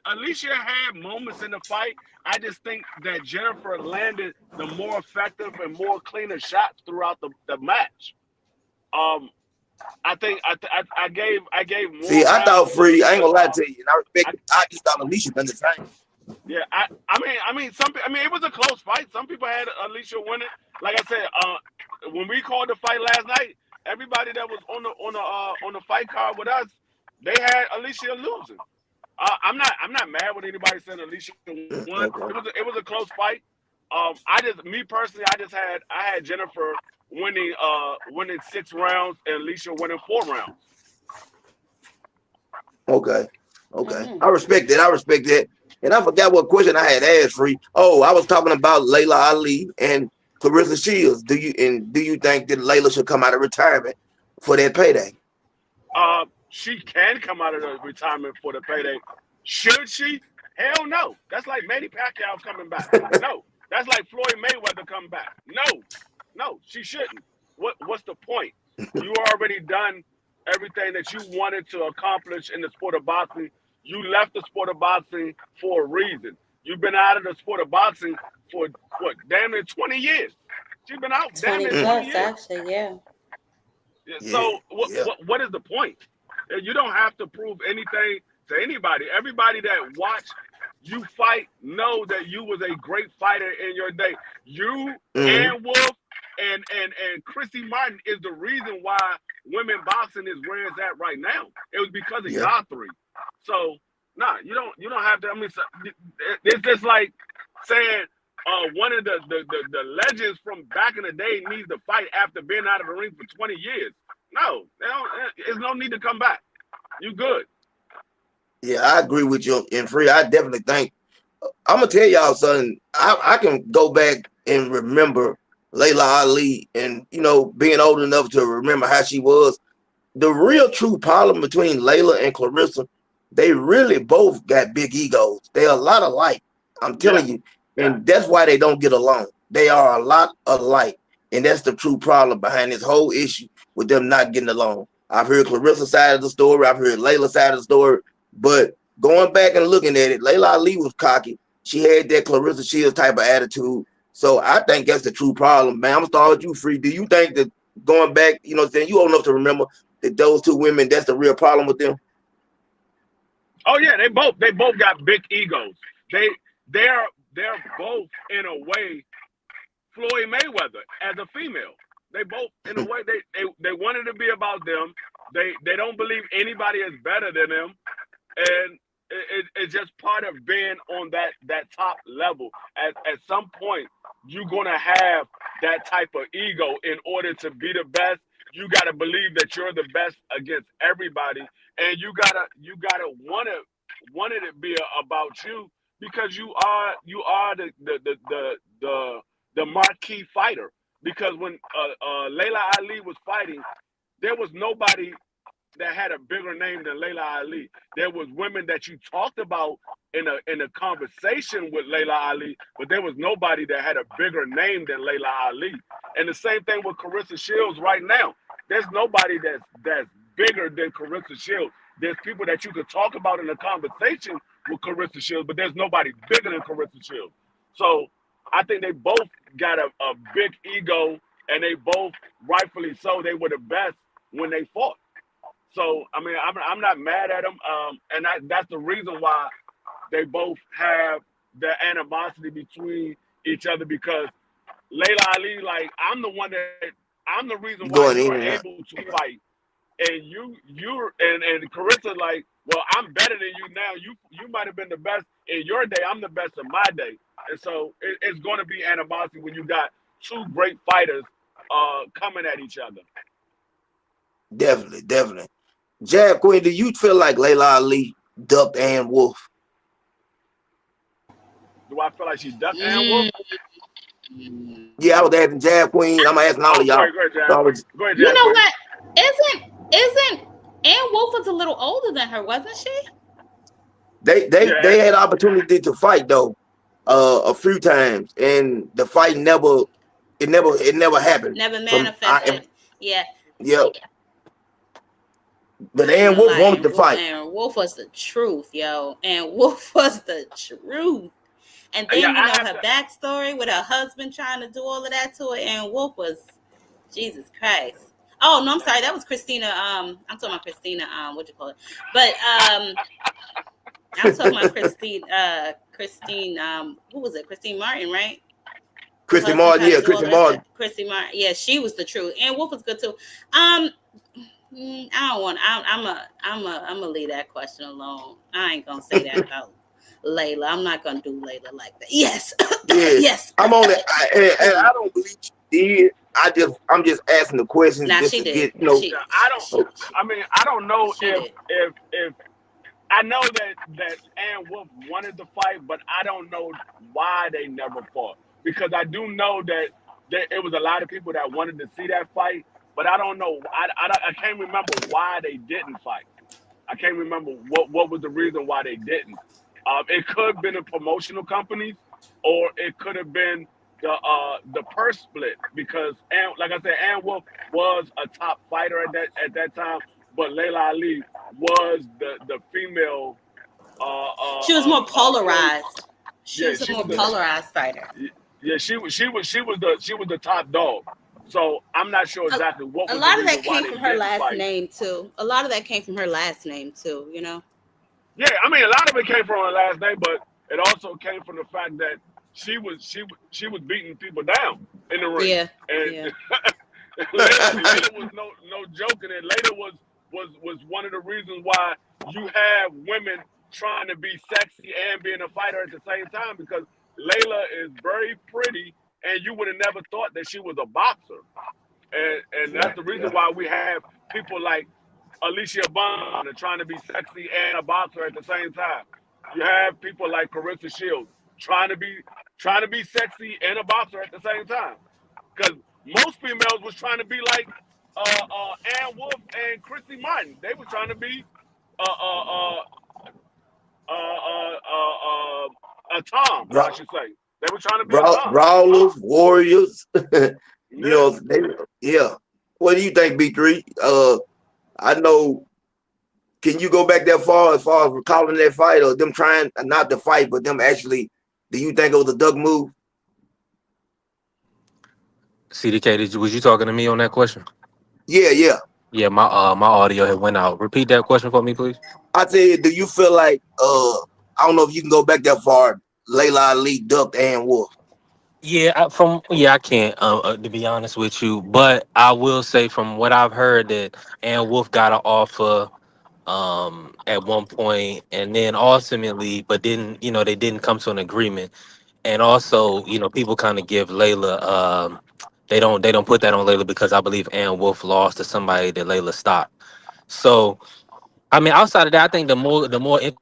D: Alicia had moments in the fight. I just think that Jennifer landed the more effective and more cleaner shots throughout the match. Um, I think I gave more
A: see. I
D: rounds
A: thought
D: to
A: Free. I ain't
D: Alicia.
A: gonna lie to you, and I respect
D: I,
A: it. I just thought Alicia done the same.
D: yeah, I mean, it was a close fight. Some people had Alicia winning. Like I said, when we called the fight last night, everybody that was on the fight card with us, they had Alicia losing. I'm not mad with anybody saying Alicia won.
A: Okay.
D: It was a close fight. Me personally, I had Jennifer winning 6 rounds and Alicia winning 4 rounds.
A: Okay. Okay.
B: Mm-hmm.
A: I respect that. I respect that. And I forgot what question I had asked, Free. Oh, I was talking about Layla Ali and Clarissa Shields. Do you think that Layla should come out of retirement for that payday?
D: She can come out of the retirement for the payday. Should she? Hell no. That's like Manny Pacquiao coming back. No. That's like Floyd Mayweather coming back. No. No, she shouldn't. What's the point? You already done everything that you wanted to accomplish in the sport of boxing. You left the sport of boxing for a reason. You've been out of the sport of boxing for what, damn near 20 years. She's been out damn
B: 20
D: near
A: Mm,
D: 20
B: plus,
D: years.
B: actually, yeah.
D: Yeah,
A: yeah.
D: so
A: Yeah.
D: what is the point? You don't have to prove anything to anybody. Everybody that watched you fight know that you was a great fighter in your day. You
A: Mm,
D: and Wolf and Chrissy Martin is the reason why women boxing is where it's at right now. It was because of
A: yeah.
D: y'all three. So nah, you don't have to. I mean, it's just like saying one of the legends from back in the day needs to fight after being out of the ring for 20 years. No, they don't, there's no need to come back. You good.
A: Yeah. I agree with you. And Free, I definitely think I'm gonna tell y'all something. I can go back and remember Layla Ali, and being old enough to remember how she was. The real true problem between Layla and Clarissa, they really both got big egos. They're a lot alike. I'm
D: Yeah,
A: telling you.
D: yeah.
A: And that's why they don't get along. They are a lot alike. And that's the true problem behind this whole issue with them not getting along. I've heard Clarissa's side of the story. I've heard Layla's side of the story. But going back and looking at it, Layla Ali was cocky. She had that Clarissa Shields type of attitude. So I think that's the true problem, man. I'm gonna start with you, Free. Do you think that going back, saying you old enough to remember that those two women, that's the real problem with them?
D: Oh yeah, they both got big egos. They they're they're both in a way Floyd Mayweather as a female. They both in a way they wanted to be about them. They don't believe anybody is better than them, and it's just part of being on that top level. At some point, you're gonna have that type of ego in order to be the best. You gotta believe that you're the best against everybody, and you gotta want it to be about you because you are the marquee fighter. Because when Layla Ali was fighting, there was nobody that had a bigger name than Layla Ali. There was women that you talked about in a conversation with Layla Ali, but there was nobody that had a bigger name than Layla Ali. And the same thing with Carissa Shields right now. There's nobody that's bigger than Carissa Shields. There's people that you could talk about in a conversation with Carissa Shields, but there's nobody bigger than Carissa Shields. So I think they both got a big ego, and they both, rightfully so, they were the best when they fought. So I mean, I'm not mad at them, and that's the reason why they both have the animosity between each other because Layla Ali, like I'm the reason why
A: Going
D: you're
A: in and out.
D: able to fight, and and Carissa like, well, I'm better than you now. You might have been the best in your day. I'm the best in my day, and so it's going to be animosity when you got two great fighters coming at each other.
A: Definitely, definitely. Jab Queen, do you feel like Layla Ali ducked Ann Wolf?
D: Do I feel like she ducked Ann Wolf?
B: Mm.
A: Yeah, I was asking Jab Queen. I'm asking all
D: Oh,
A: of y'all.
D: go ahead, Jazz.
A: So I was,
D: Go ahead,
B: You
D: Jazz
B: know
D: Queen.
B: what? Isn't Ann Wolf was a little older than her, wasn't she?
D: Yeah,
A: they had opportunity to fight though, a few times, and the fight never happened.
B: Never
A: From I
B: manifested. Yeah,
A: yeah, but
B: I ain't
A: Ann
B: gonna
A: Wolf
B: lie.
A: wanted to fight.
B: And Wolf was the truth, yo. And Wolf was the truth. And
D: yeah.
B: then
D: I have
B: her
D: to.
B: backstory with her husband trying to do all of that to her. And Wolf was Jesus Christ. Oh no, I'm sorry. That was Christina. I'm talking about Christina. What you call it? But I'm talking about Christine. Christine. Who was it? Christine Martin, right? Who
A: Christy
B: husband
A: Martin,
B: tried to
A: yeah,
B: do all
A: Christy
B: of that stuff?
A: Martin.
B: Christy Martin. Yeah, she was the truth. And Wolf was good too. Um, I don't want. I'm a leave that question alone. I ain't gonna say that about Layla. I'm not gonna do Layla like that. Yes,
A: Yeah,
B: yes.
A: I'm only, and I don't believe she did. I'm just asking the questions
B: Now
A: just
B: she
A: to
B: did.
A: get, you know.
D: Yeah, I don't.
A: So,
D: I mean, I don't know
B: She did.
D: if I know that Ann Wolf wanted to fight, but I don't know why they never fought. Because I do know that it was a lot of people that wanted to see that fight, but I don't know. I can't remember why they didn't fight. I can't remember what was the reason why they didn't. It could have been the promotional companies, or it could have been the purse split because, like I said, Ann Wolf was a top fighter at that time, but Layla Ali was the female
B: She was more
D: close.
B: polarized. She
D: Yeah,
B: was a more polarized fighter.
D: she was the top dog. So I'm not sure
B: A,
D: exactly what
B: a
D: was the
B: lot of
D: reason
B: that
D: why
B: came
D: they
B: from her
D: didn't
B: last
D: fight.
B: name too. A lot of that came from her last name too. You know.
D: Yeah, I mean, a lot of it came from her last name, but it also came from the fact that she was beating people down in the ring,
B: Yeah.
D: and
B: Yeah.
D: Layla was no joking, and Layla was one of the reasons why you have women trying to be sexy and being a fighter at the same time because Layla is very pretty, and you would have never thought that she was a boxer, and
A: yeah,
D: that's the reason
A: yeah.
D: why we have people like Alicia Bond and trying to be sexy and a boxer at the same time. You have people like Carissa Shields trying to be sexy and a boxer at the same time. Because most females was trying to be like Ann Wolf and Christy Martin. They were trying to be uh, uh, uh, a Tom, I
A: Bra-
D: should say. They were trying to be a Tom.
A: Brawlers, Warriors. You
D: Yeah.
A: know, yeah. What do you think, B3? I know. Can you go back that far as recalling that fight, or them trying not to fight, but them actually? Do you think it was a duck move?
C: CDK, was you talking to me on that question?
A: Yeah, yeah.
C: Yeah, my audio had went out. Repeat that question for me, please.
A: I said, do you feel like I don't know if you can go back that far? Layla Ali ducked Ann Wolf.
C: Yeah, I can't to be honest with you, but I will say from what I've heard that Ann Wolf got an offer at one point, and then ultimately, but didn't they didn't come to an agreement, and also people kind of give Layla they don't put that on Layla because I believe Ann Wolf lost to somebody that Layla stopped. So I mean, outside of that, I think the more interesting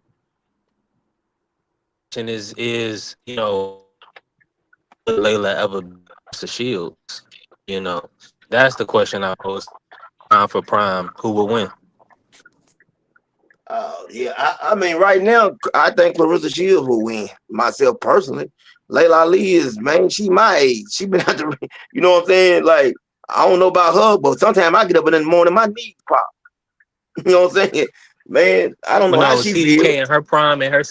C: is will Layla ever be Mr. Shields? You know, that's the question I pose. Prime for prime, who will win?
A: Yeah, I mean, right now, I think Clarissa Shields will win. Myself personally, Layla Ali is, man, she my age. She been out the ring. You know what I'm saying? Like, I don't know about her, but sometimes I get up in the morning, my knees pop. You know what I'm saying? Man, I don't
C: Well,
A: know how
C: no,
A: she feel.
C: CDK in her prime and her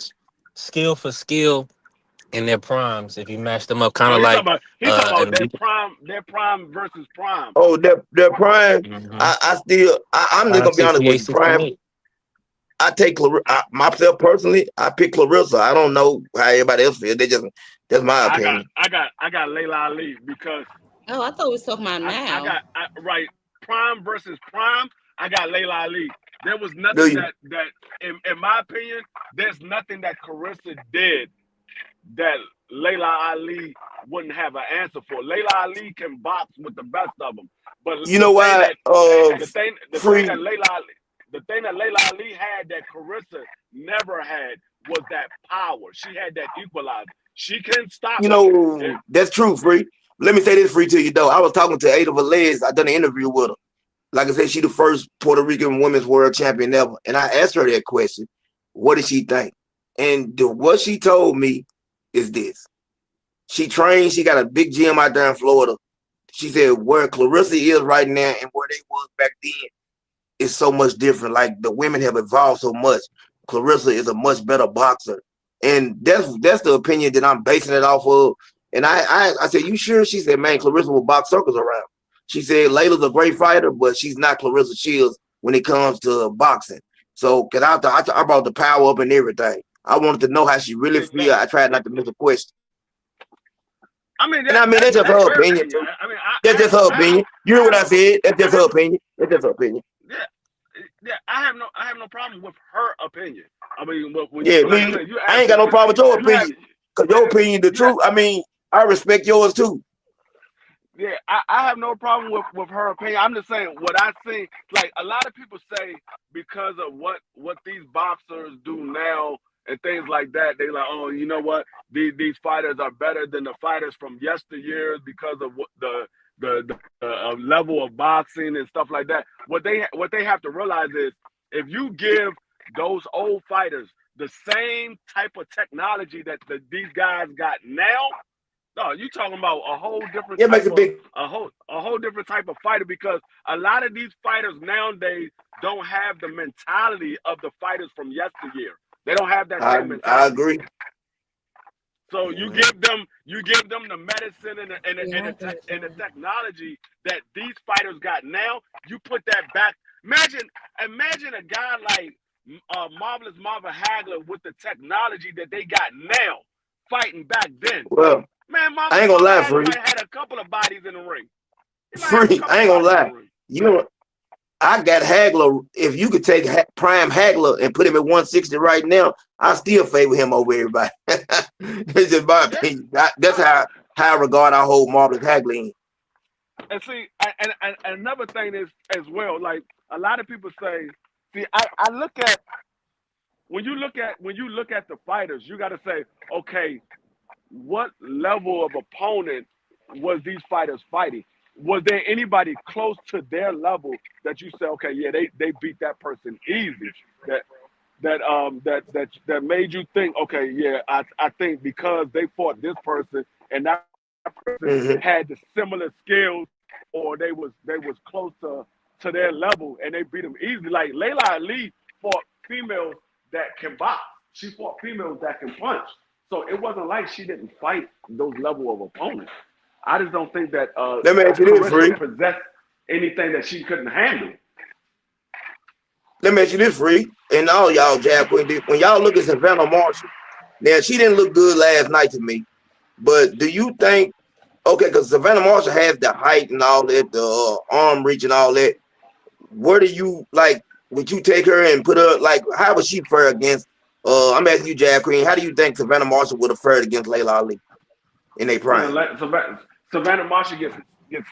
C: skill for skill in their primes. If you match them up, kind
D: Oh,
C: of like
D: he talking about
C: and
D: their prime versus prime.
A: Oh, their prime.
C: mhm.
A: I'm just
C: Prime
A: gonna be honest
C: 68,
A: with you. Prime.
C: 68.
A: I take myself personally. I pick Clarissa. I don't know how everybody else feels. That's my
D: I got
A: opinion.
D: I got I got Layla Ali because
B: Oh, I thought we was talking about
D: I
B: now.
D: got right prime versus prime. I got Layla Ali. There was
A: Do
D: nothing
A: you?
D: that in my opinion, there's nothing that Carissa did that Layla Ali wouldn't have an answer for. Layla Ali can box with the best of them, but
A: You know why?
D: the thing that
A: Free.
D: Layla The thing that Layla Ali had that Carissa never had was that power. She had that equalizer. She couldn't stop
A: You
D: you.
A: know, that's true, Free. Let me say this, Free, to you, though. I was talking to Ada Velez. I done an interview with her. Like I said, she the first Puerto Rican women's world champion ever. And I asked her that question. What did she think? And what she told me is this. She trained. She got a big gym out there in Florida. She said where Clarissa is right now and where they was back then is so much different. Like the women have evolved so much. Clarissa is a much better boxer, and that's the opinion that I'm basing it off of. And I said, you sure? She said, man, Clarissa will box circles around. She said Layla's a great fighter, but she's not Clarissa Shields when it comes to boxing. So, cause I brought the power up and everything. I wanted to know how she really feel. I tried not to miss a question.
D: I mean,
A: And I mean, that's just
D: that's
A: her
D: her
A: opinion
D: opinion.
A: too.
D: I mean,
A: That's just her
D: I
A: opinion. You hear what I
D: have
A: said? That's
D: I
A: just her
D: have
A: opinion. That's just her opinion.
D: yeah, yeah. I have no problem with her opinion. I mean, when
A: Yeah,
D: like I
A: me,
D: said, you
A: I
D: ask
A: ain't got no problem with your
D: you have
A: opinion. Cause your opinion the
D: yeah
A: truth. I mean, I respect yours too.
D: yeah. I have no problem with her opinion. I'm just saying what I see. Like a lot of people say because of what these boxers do now and things like that, they like, oh, you know what? These fighters are better than the fighters from yesteryears because of what the level of boxing and stuff like that. What they have to realize is if you give those old fighters the same type of technology that these guys got now, no, you talking about a whole different
A: It makes
D: type
A: a
D: of
A: big.
D: a whole different type of fighter because a lot of these fighters nowadays don't have the mentality of the fighters from yesteryear. They don't have that same
A: I
D: mentality.
A: agree.
D: So
A: Mhm.
D: you give them the medicine
B: Yeah, I agree with
D: and the
B: that.
D: technology that these fighters got now. You put that back. Imagine a guy like Marvelous Marvin Hagler with the technology that they got now fighting back then.
A: Well,
D: Man,
A: I
D: Marvelous
A: ain't gonna
D: Marvin
A: lie,
D: Hagler
A: Free.
D: might have had a couple of bodies in the ring. He might have a
A: Free.
D: couple
A: I
D: of
A: ain't gonna
D: bodies in the
A: lie.
D: ring.
A: You know, I got Hagler. If you could take Prime Hagler and put him at 160 right now, I still favor him over everybody. It's just my
D: Yeah.
A: opinion. That's how I regard our whole Marvelous Hagler in.
D: And see, and another thing is as well, like a lot of people say, see, I look at when you look at the fighters, you got to say, okay, what level of opponent was these fighters fighting? Was there anybody close to their level that you say, okay, yeah, they beat that person easy? That that made you think, okay, yeah, I think because they fought this person and that person
A: Mm-hmm.
D: had the similar skills or they was close to their level and they beat them easily. Like Layla Ali fought females that can box. She fought females that can punch. So it wasn't like she didn't fight those level of opponents. I just don't think that
A: Let me ask you this,
D: Carissa
A: Free.
D: possessed anything that she couldn't handle.
A: Let me ask you this, Free. And all y'all, Jab Queen, when y'all look at Savannah Marshall, now she didn't look good last night to me. But do you think, okay, because Savannah Marshall has the height and all that, the arm reach and all that. Where do you like? Would you take her and put her like? How would she fare against? I'm asking you, Jab Queen. How do you think Savannah Marshall would have fared against Layla Ali in a
D: Man,
A: prime?
D: Savannah Marshall gets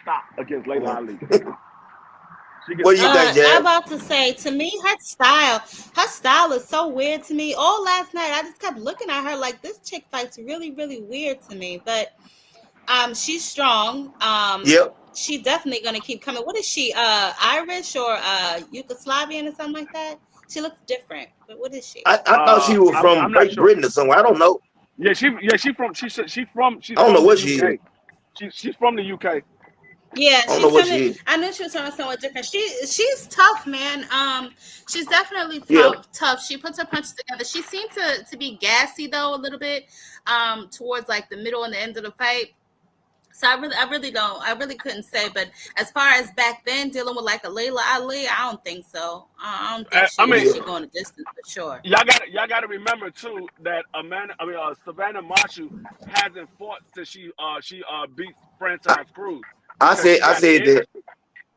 D: stopped against Layla Ali. She gets
A: What do you
D: stopped.
A: think,
B: I'm
A: Jab?
B: about to say, to me, her style is so weird to me. All last night, I just kept looking at her like this chick fights really, really weird to me. But she's strong.
A: Yep.
B: She's definitely gonna keep coming. What is she? Irish or Yugoslavian or something like that? She looks different. But what is she?
A: I thought she was from
D: I'm not
A: Great
D: sure.
A: Britain or somewhere. I don't know.
D: She's
A: I don't know
D: from the
A: what she is.
D: UK. She's from the UK.
B: Yeah,
A: I don't know
B: she's
A: what
B: something.
A: she is.
B: I knew she was something somewhat different. She's tough, man. She's definitely
A: Yeah.
B: tough. Tough. She puts her punches together. She seemed to be gassy though a little bit, towards like the middle and the end of the fight. So I really couldn't say. But as far as back then dealing with like a Layla Ali, I don't think so. I don't think
D: I mean,
B: she
A: Yeah.
B: going a distance for sure.
D: y'all got to remember too that Savannah Marshall hasn't fought since she beat
A: I,
D: Franchise Cruz
A: I
D: because
A: said
D: she
A: I
D: got
A: said that.
D: injured.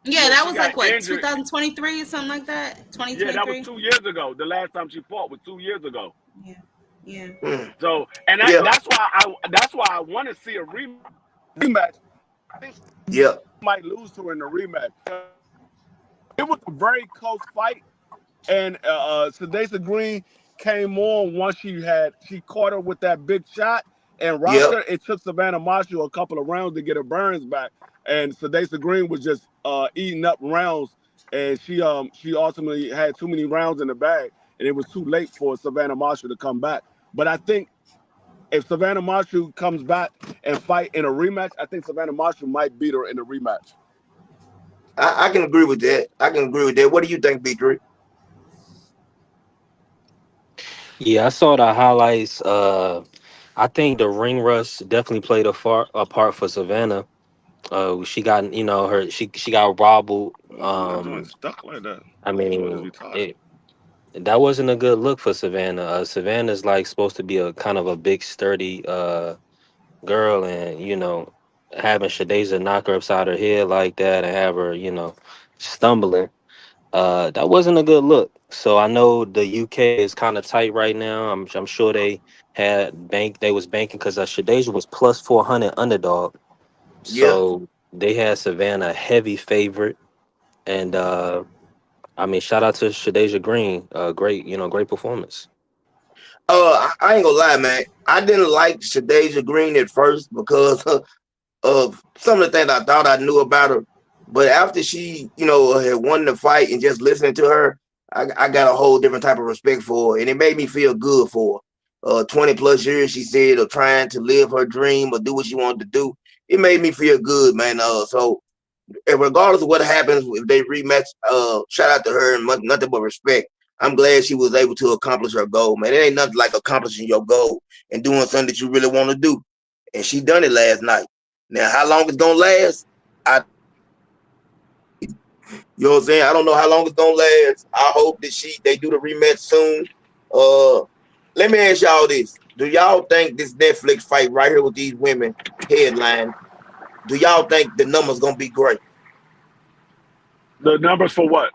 B: Yeah,
D: Yeah,
B: that
D: she
B: was
D: got
B: like what
D: injured.
B: 2023 or something like that.
D: Yeah, that was
B: 2023.
D: 2 years ago. The last time she fought was 2 years ago.
B: Yeah, yeah.
A: Mm,
D: So, and
A: yeah.
D: that's why I want to see a rematch. I think
A: Yeah.
D: she might lose to her in the rematch. It was a very close fight, and Sadasa Green came on once she caught her with that big shot and rocked
A: Yep.
D: her. It took Savannah Marshall a couple of rounds to get her burns back, and Sadasa Green was just eating up rounds, and she ultimately had too many rounds in the bag, and it was too late for Savannah Marshall to come back. But I think if Savannah Marshall comes back and fight in a rematch, I think Savannah Marshall might beat her in a rematch.
A: I can agree with that. I can agree with that. What do you think, B3?
C: Yeah, I saw the highlights. I think the ring rust definitely played a part for Savannah. She got, she got wobbled.
D: Why my joint stuck like that?
C: I
D: My joint is
C: mean,
D: retarded.
C: it that wasn't a good look for Savannah. Savannah's like supposed to be a kind of a big, sturdy girl, and having Shadaza knock her upside her head like that and have her, stumbling. That wasn't a good look. So I know the UK is kind of tight right now. I'm sure they was banking because Shadeja was plus 400 underdog.
A: Yeah.
C: So they had Savannah heavy favorite, and I mean, shout out to Shadeja Green. Great, great performance.
A: I ain't gonna lie, man. I didn't like Shadeja Green at first because of some of the things I thought I knew about her. But after she, had won the fight and just listening to her, I got a whole different type of respect for her. And it made me feel good for her. 20 plus years, she said, of trying to live her dream or do what she wanted to do. It made me feel good, man. So and regardless of what happens if they rematch, shout out to her and nothing but respect. I'm glad she was able to accomplish her goal, man. It ain't nothing like accomplishing your goal and doing something that you really want to do. And she done it last night. Now, how long it's gonna last? I You know what I'm saying? I don't know how long it's gonna last. I hope that they do the rematch soon. Uh Let me ask y'all this. Do y'all think this Netflix fight right here with these women headline, do y'all think the numbers gonna be great?
D: The numbers for what?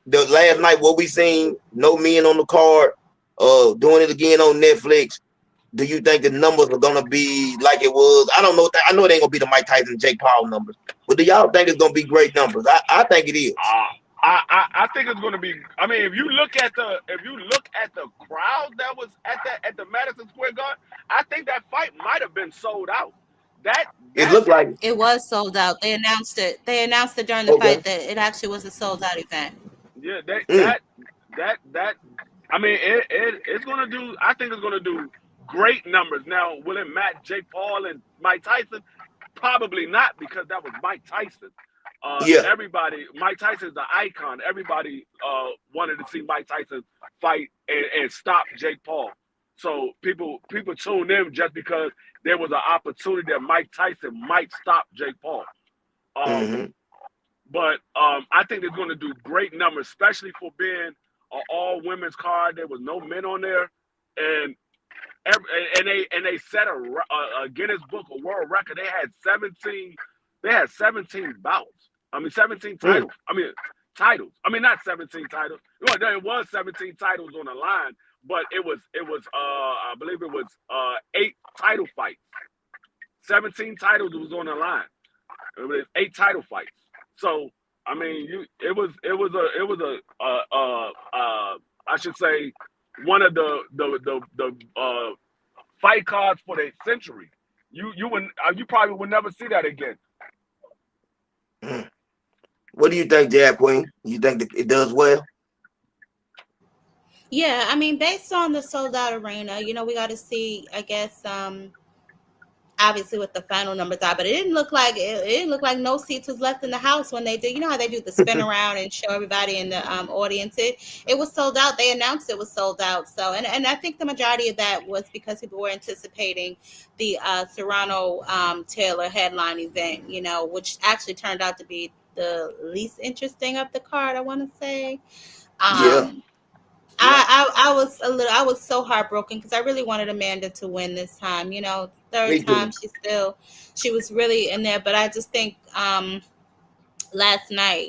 A: The last night what we seen, no men on the card, doing it again on Netflix. Do you think the numbers are gonna be like it was? I don't know. I know it ain't gonna be the Mike Tyson and Jake Paul numbers, but do y'all think it's gonna be great numbers? I think it is.
D: I think it's going to be. I mean, if you look at the crowd that was at the Madison Square Garden, I think that fight might have been sold out. That
A: It
D: that
A: looked like it.
B: It was sold out. They announced it. They announced it during the
A: Okay.
B: fight that it actually was a sold out event.
D: yeah
A: Mm,
D: that. I mean, it's going to do. I think it's going to do great numbers. Now, will it match Jake Paul and Mike Tyson? Probably not because that was Mike Tyson.
A: yeah.
D: Mike Tyson's the icon. Everybody wanted to see Mike Tyson fight and stop Jake Paul. So people tuned in just because there was an opportunity that Mike Tyson might stop Jake Paul. Um,
A: Mm-hmm.
D: but I think they're going to do great numbers, especially for being an all women's card. There was no men on there, and every, and they set a Guinness Book of World Record. They had 17 bouts. I mean 17
A: Mm,
D: titles. Titles. I mean not 17 titles. Well, there was 17 titles on the line, but it was I believe it was 8 title fights. 17 titles was on the line. It was 8 title fights. So I mean, I should say one of the fight cards for the century. You probably would never see that again.
A: mm. What do you think, Jab Queen? You think that it does well?
B: Yeah, I mean, based on the sold out arena, we got to see. I guess obviously what the final numbers are, but it didn't look like no seats was left in the house when they did. You know how they do the spin around and show everybody in the audience. It was sold out. They announced it was sold out. So and I think the majority of that was because people were anticipating the Serrano Taylor headline event. Which actually turned out to be the least interesting of the card. I want to say.
A: Yeah,
B: Um,
D: Yeah.
B: I was so heartbroken because I really wanted Amanda to win this time. Third
A: me
B: time
A: too.
B: she was really in there, but I just think last night,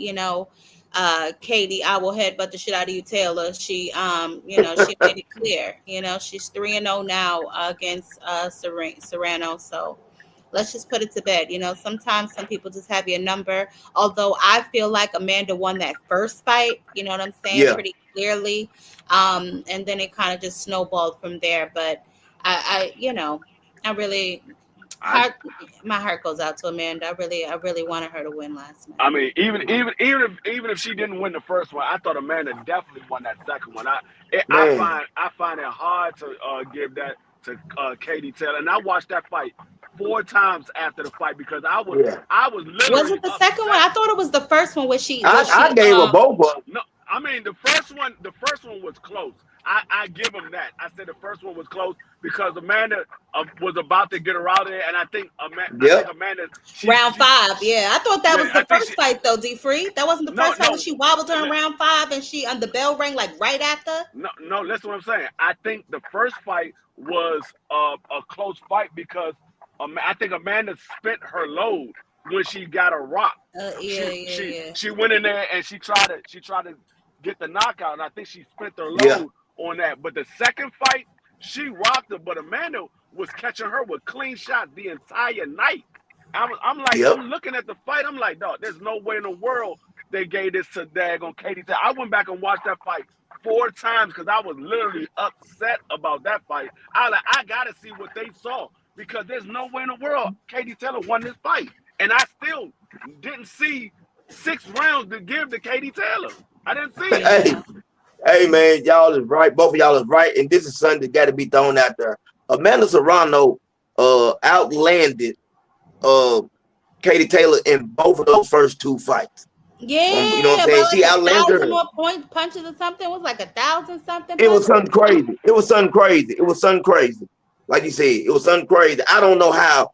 B: Katie, I will headbutt the shit out of you, Taylor. She made it clear. She's 3-0 now against Serrano. So Let's just put it to bed. Sometimes some people just have your number. Although I feel like Amanda won that first fight, you know what I'm saying,
A: Yeah,
B: pretty clearly. And then it kind of just snowballed from there. But I really
D: I
B: heart my heart goes out to Amanda. I really wanted her to win last
D: I
B: night.
D: mean, even if she didn't win the first one, I thought Amanda definitely won that second one.
A: man.
D: I find it hard to give that to Katie Taylor, and I watched that fight 4 times after the fight because
A: Yeah,
D: I was
B: Was
D: literally
B: it the second one?
D: upset.
B: I thought it was the first one where she
A: I
B: was
A: I
B: she
A: gave her both of them.
D: No, I mean the first one was close. I give him that. I said the first one was close because Amanda was about to get her out of there, and I think
A: Yep.
D: Amanda
B: round five. Yeah, I thought that
D: yeah
B: was
D: I
B: the
D: think
B: first fight though. D Free. That wasn't the
D: no
B: first fight when
D: no
B: she wobbled her in round five and she on the bell rang like right after.
D: no. Listen, what I'm saying. I think the first fight was a close fight because I think Amanda spent her load when she got a rock.
B: Yeah,
D: She
B: yeah,
D: she
B: yeah.
D: she went in there and she tried to get the knockout, and I think she spent her
A: Yeah.
D: load on that. But the second fight, she rocked her, but Amanda was catching her with clean shots the entire night. I'm
A: Yep.
D: looking at the fight. I'm like, dog, there's no way in the world they gave this to daggone Katie Taylor. I went back and watched that fight 4 times because I was literally upset about that fight. I gotta see what they saw because there's no way in the world Katie Taylor won this fight, and I still didn't see 6 rounds to give to Katie Taylor. I didn't see it.
A: Hey,
B: Yeah.
A: hey, man, y'all is right. Both of y'all is right, and this is something that got to be thrown out there. Amanda Serrano, outlanded uh Katie Taylor in both of those first two fights. You know what I'm
B: Yeah,
A: saying?
B: about
A: She
B: like a
A: outlanded
B: thousand
A: her.
B: more point punches or something. It was like 1,000 something
A: It was
B: punches.
A: something crazy. It was something crazy. It was something crazy. Like you said, it was something crazy. I don't know how.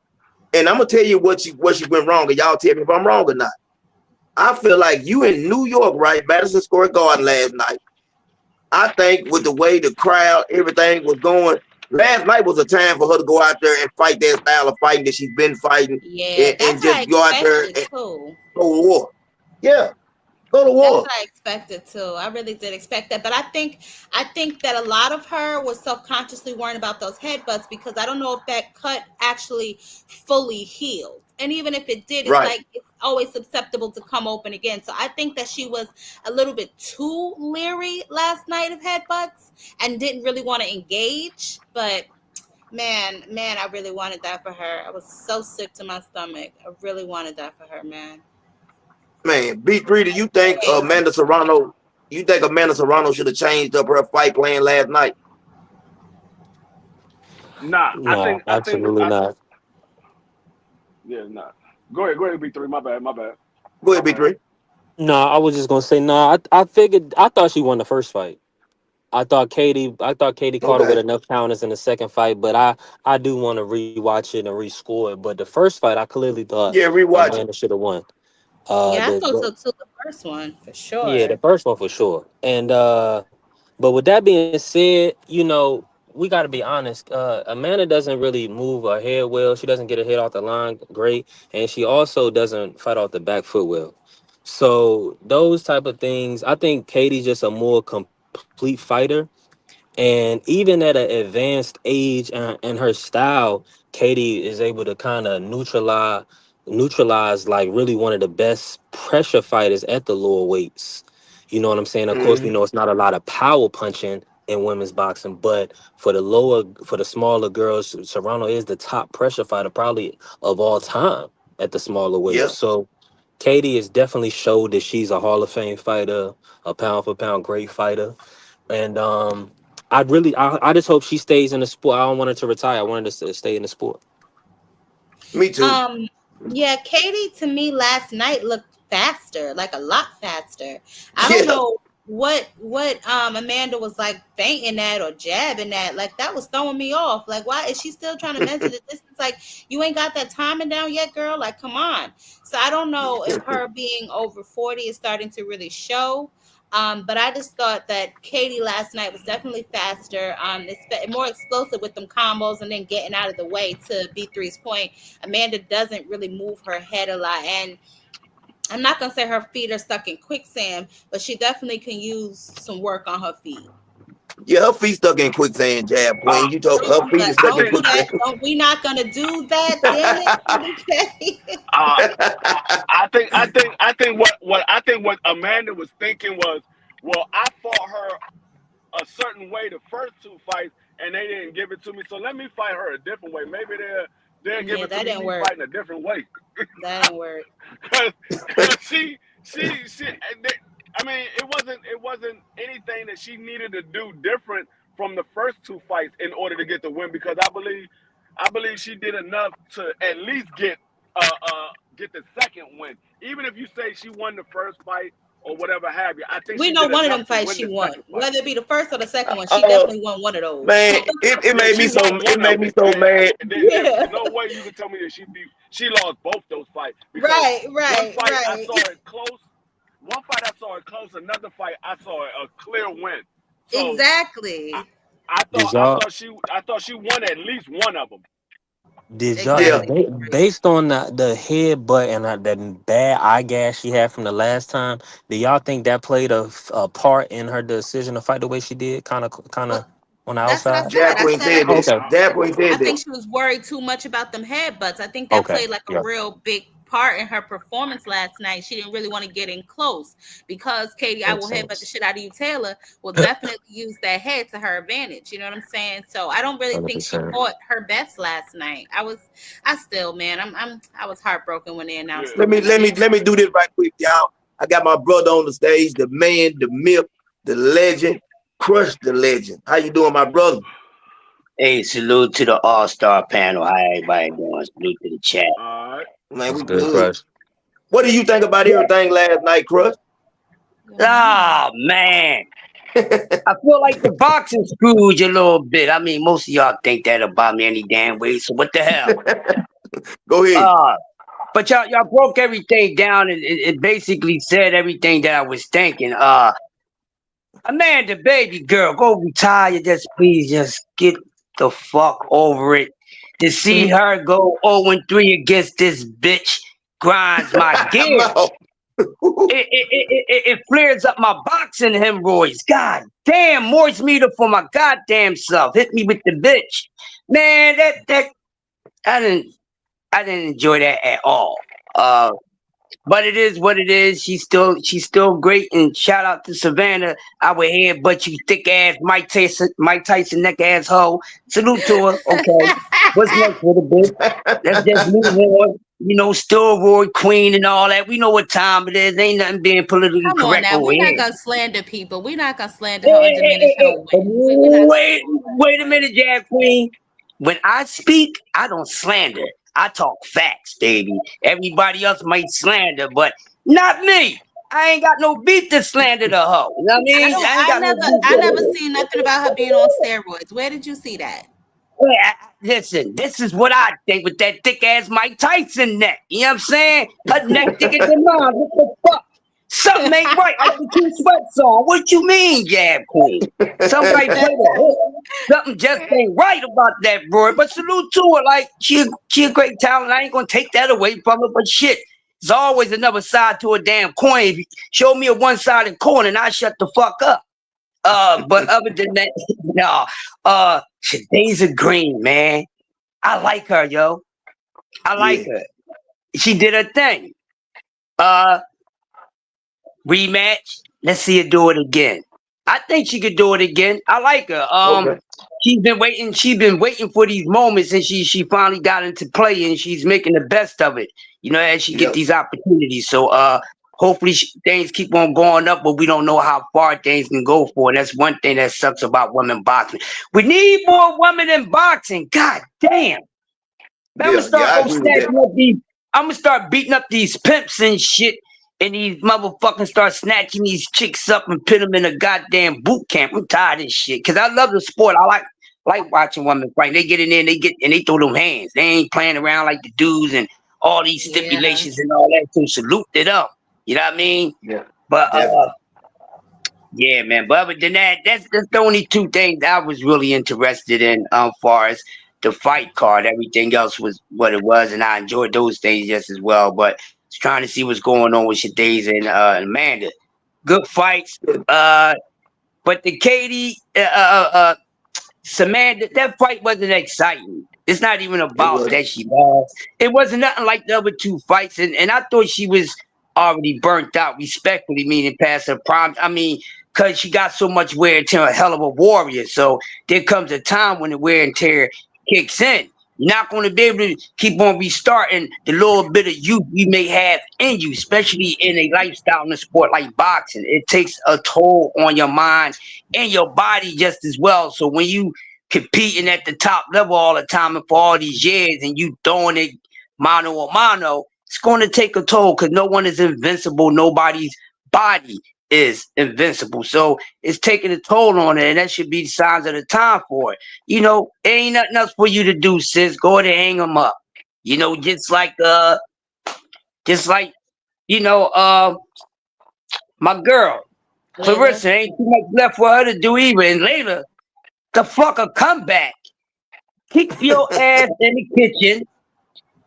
A: And I'm gonna tell you what she went wrong, and y'all tell me if I'm wrong or not. I feel like you in New York, right? Madison Square Garden last night. I think with the way the crowd, everything was going, last night was a time for her to go out there and fight that style of fighting that she's been fighting,
B: Yeah,
A: and
B: that's what I
A: just go out there
B: expected
A: and
B: too.
A: go to war. Yeah, go to
B: That's
A: war.
B: what I expected too. I really did expect that, but I think that a lot of her was subconsciously worrying about those headbutts because I don't know if that cut actually fully healed. And even if it did, it's
A: Right.
B: like it's always susceptible to come open again. So I think that she was a little bit too leery last night of headbutts and didn't really want to engage. But man, I really wanted that for her. I was so sick to my stomach. I really wanted that for her, man.
A: Man, B3, do you think
B: Wait.
A: Amanda Serrano should have changed up her fight plan last night?
D: Nah,
C: No, absolutely
D: I
C: not.
D: yeah, nah. Go ahead, B3.
A: Go
D: My
A: ahead,
D: bad.
A: B3.
C: No, I was just gonna say no. I figured I thought she won the first fight. I thought Katie caught her with
A: Okay.
C: enough counters in the second fight, but I do want to rewatch it and rescore it. But the first fight, I clearly thought
A: Yeah, rewatch it.
C: Amanda should have won.
B: Yeah, I thought
C: The
B: so too. The first one for
C: Yeah, the
B: sure.
C: first one for sure. And but with that being said, we got to be honest. Amanda doesn't really move her head well. She doesn't get her head off the line great, and she also doesn't fight off the back foot well. So those type of things, I think Katie's just a more complete fighter, and even at an advanced age and her style, Katie is able to kind of neutralize like really one of the best pressure fighters at the lower weights. You know what I'm saying? Of course, we
A: Hmm.
C: know it's not a lot of power punching in women's boxing, but for the smaller girls, Serrano is the top pressure fighter probably of all time at the smaller weight.
A: Yeah.
C: So Katie has definitely showed that she's a Hall of Fame fighter, a pound for pound great fighter. And I just hope she stays in the sport. I don't want her to retire. I want her to stay in the sport.
A: Me too.
B: Um, yeah, Katie to me last night looked faster, like a lot faster. I don't
A: Yeah.
B: know what Amanda was like fainting at or jabbing at. Like that was throwing me off. Like why is she still trying to measure the distance? Like you ain't got that timing down yet, girl. Like come on. So I don't know if her being over 40 is starting to really show. But I just thought that Katie last night was definitely faster, more explosive with them combos and then getting out of the way to B3's point. Amanda doesn't really move her head a lot. And I'm not going to say her feet are stuck in quicksand, but she definitely can use some work on her feet.
A: Yeah, her feet stuck in quicksand, Jab
D: Uh,
A: Queen. You told her feet
B: But
A: is stuck
D: I
A: in
B: don't
D: think
B: do that.
A: quicksand.
B: Don't we not gonna do that? Damn it. Okay.
D: uh, I think what Amanda was thinking was, well, I fought her a certain way the first two fights, and they didn't give it to me. So let me fight her a different way. Maybe they'll give
B: Yeah,
D: it to
B: that
D: me
B: didn't work.
D: fighting a different way.
B: That didn't work.
D: Cause she. I mean, it wasn't anything that she needed to do different from the first two fights in order to get the win. Because I believe she did enough to at least get the second win. Even if you say she won the first fight or whatever have you, I think
B: We
D: she
B: know
D: did
B: one of
D: enough
B: them
D: to
B: fights
D: win
B: she
D: the
B: won.
D: second fight.
B: Whether it be the first or the second one, she
A: uh,
B: definitely won one of those.
A: man, it
D: Yeah,
A: made me
D: she
A: so
D: won
A: it
D: one
A: made
D: of
A: me
D: them,
A: so mad.
D: and
B: Yeah.
D: there's no way you can tell me that she lost both those fights because
B: Right,
D: one
B: right,
D: fight I
B: right.
D: saw it close, one fight I saw it close, another fight I saw a clear win. So I,
B: Exactly.
D: I thought
C: Did
D: I
C: y'all
D: thought she I thought she won at least one of them.
C: did y'all
A: Yeah,
B: Exactly.
C: based on the headbutt and that bad eye gas she had from the last time? Do y'all think that played a part in her decision to fight the way she did? Kind
B: Well,
C: of on the
B: that's what I
C: outside.
B: said.
A: Jab
B: I
A: Queen
B: said I
A: said
B: think
A: that.
C: Okay.
B: she
A: Jab Queen
B: I
A: said that.
B: think she was worried too much about them headbutts. I think that
C: Okay.
B: played like a
C: Yeah.
B: real big part in her performance last night. She didn't really want to get in close because Katie, I
C: Makes
B: will headbutt the
C: sense.
B: shit out of you, Taylor, will definitely use that head to her advantage. You know what I'm saying? So I don't really
C: Hundred
B: think she
C: percent.
B: fought her best last night. I still, man, I was heartbroken when they announced
D: Yeah,
B: the winner.
A: Let me do this right quick, y'all. I got my brother on the stage, the man, the myth, the legend, Crush the legend. How you doing, my brother?
E: Hey, salute to the All Star panel. How everybody doing? Salute to the chat.
D: all right.
A: Man,
C: That's
A: we
C: good,
A: good.
C: Crush.
A: What do you think about
E: Yeah.
A: everything last night, Crush?
B: Good morning.
E: Oh man, I feel like the boxing screwed you a little bit. I mean, most of y'all think that about me any damn way. So what the hell?
A: Go ahead.
E: Uh, but y'all broke everything down and it basically said everything that I was thinking. Amanda, baby girl, go retire. Just please, just get the fuck over it. To see her go 0-3 against this bitch grinds my gears.
A: Mouth.
E: It flares up my boxing hemorrhoids. God damn, moist meter for my goddamn self. Hit me with the bitch. Man, that I didn't I didn't enjoy that at all. Uh but it is what it is. She's still great. And shout out to Savannah. I would hear, but you thick ass Mike Tyson neck asshole. Salute to her. Okay. What's next with a bitch? Let's just move on. You know, steroid queen and all that. We know what time it is. Ain't nothing being politically
B: Come on
E: correct
B: now.
E: over
B: We're not
E: here.
B: gonna slander people. We're not gonna slander
E: Hey,
B: her or
E: hey, hey,
B: diminish
E: hey,
B: her
E: hey.
B: wins. We're not gonna
E: Wait,
B: do that.
E: wait a minute, Jack Queen. When I speak, I don't slander. I talk facts, baby. Everybody else might slander, but not me. I ain't got no beef to slander the hoe. You know what I
B: I
E: mean?
B: don't.
E: I ain't got no beef
B: I never
E: to.
B: seen nothing about her being on steroids. Where did you see that?
E: Well, listen, this is what I think with that thick ass Mike Tyson neck. You know what I'm saying? Her neck thicker than mine. What the fuck? Something ain't right. Like the two sweats on. What you mean, Jab Queen? Somebody play the hook. Something just ain't right about that boy. But salute to her. Like she a great talent. I ain't gonna take that away from her. But shit, there's always another side to a damn coin. If you show me a one-sided coin, and I shut the fuck up. But other than that, no. Shadaza Green, man. I like her, yo. I like
A: Yeah,
E: her. She did her thing. Uh, Rematch. Let's see her do it again. I think she could do it again. I like her.
A: okay.
E: She's been waiting. She's been waiting for these moments, and she finally got into play, and she's making the best of it. You know, as she get
A: Yep.
E: these opportunities. So, hopefully things keep on going up, but we don't know how far things can go for. And that's one thing that sucks about women boxing. We need more women in boxing. God damn. Man, I'm gonna
A: Yeah, yeah,
E: start
A: I
E: go
A: agree with that.
E: snatching up these. I'm gonna start beating up these pimps and shit, and these motherfuckers start snatching these chicks up and put them in a goddamn boot camp. I'm tired of this shit because I love the sport. I like watching women fight. They get in there and they throw them hands. They ain't playing around like the dudes and all these
B: Yeah.
E: stipulations and all that. So salute to them. You know what I mean?
A: Yeah,
E: But
A: definitely.
E: yeah, man. But other than that, that's the only two things I was really interested in, far as the fight card. Everything else was what it was, and I enjoyed those things just as well. But just trying to see what's going on with Shadays and Amanda. Good fights. Uh, But the Katie Samantha, that fight wasn't exciting. It's not even
A: It
E: about
A: was.
E: that she lost. It wasn't nothing like the other two fights, and I thought she was already burnt out, respectfully, meaning past her prime. I mean, because she got so much wear and tear, a hell of a warrior. So there comes a time when the wear and tear kicks in. You're not going to be able to keep on restarting the little bit of youth you may have in you, especially in a lifestyle in a sport like boxing. It takes a toll on your mind and your body just as well. So when you competing at the top level all the time and for all these years and you throwing it mano a mano, it's going to take a toll because no one is invincible. Nobody's body is invincible. So it's taking a toll on it, and that should be the signs of the time for it. Ain't nothing else for you to do, sis. Go ahead and hang them up. Just like, you know, uh, my girl,
B: Layla.
E: Clarissa, ain't too much left for her to do either. And later, the fuck a comeback. Keep your ass in the kitchen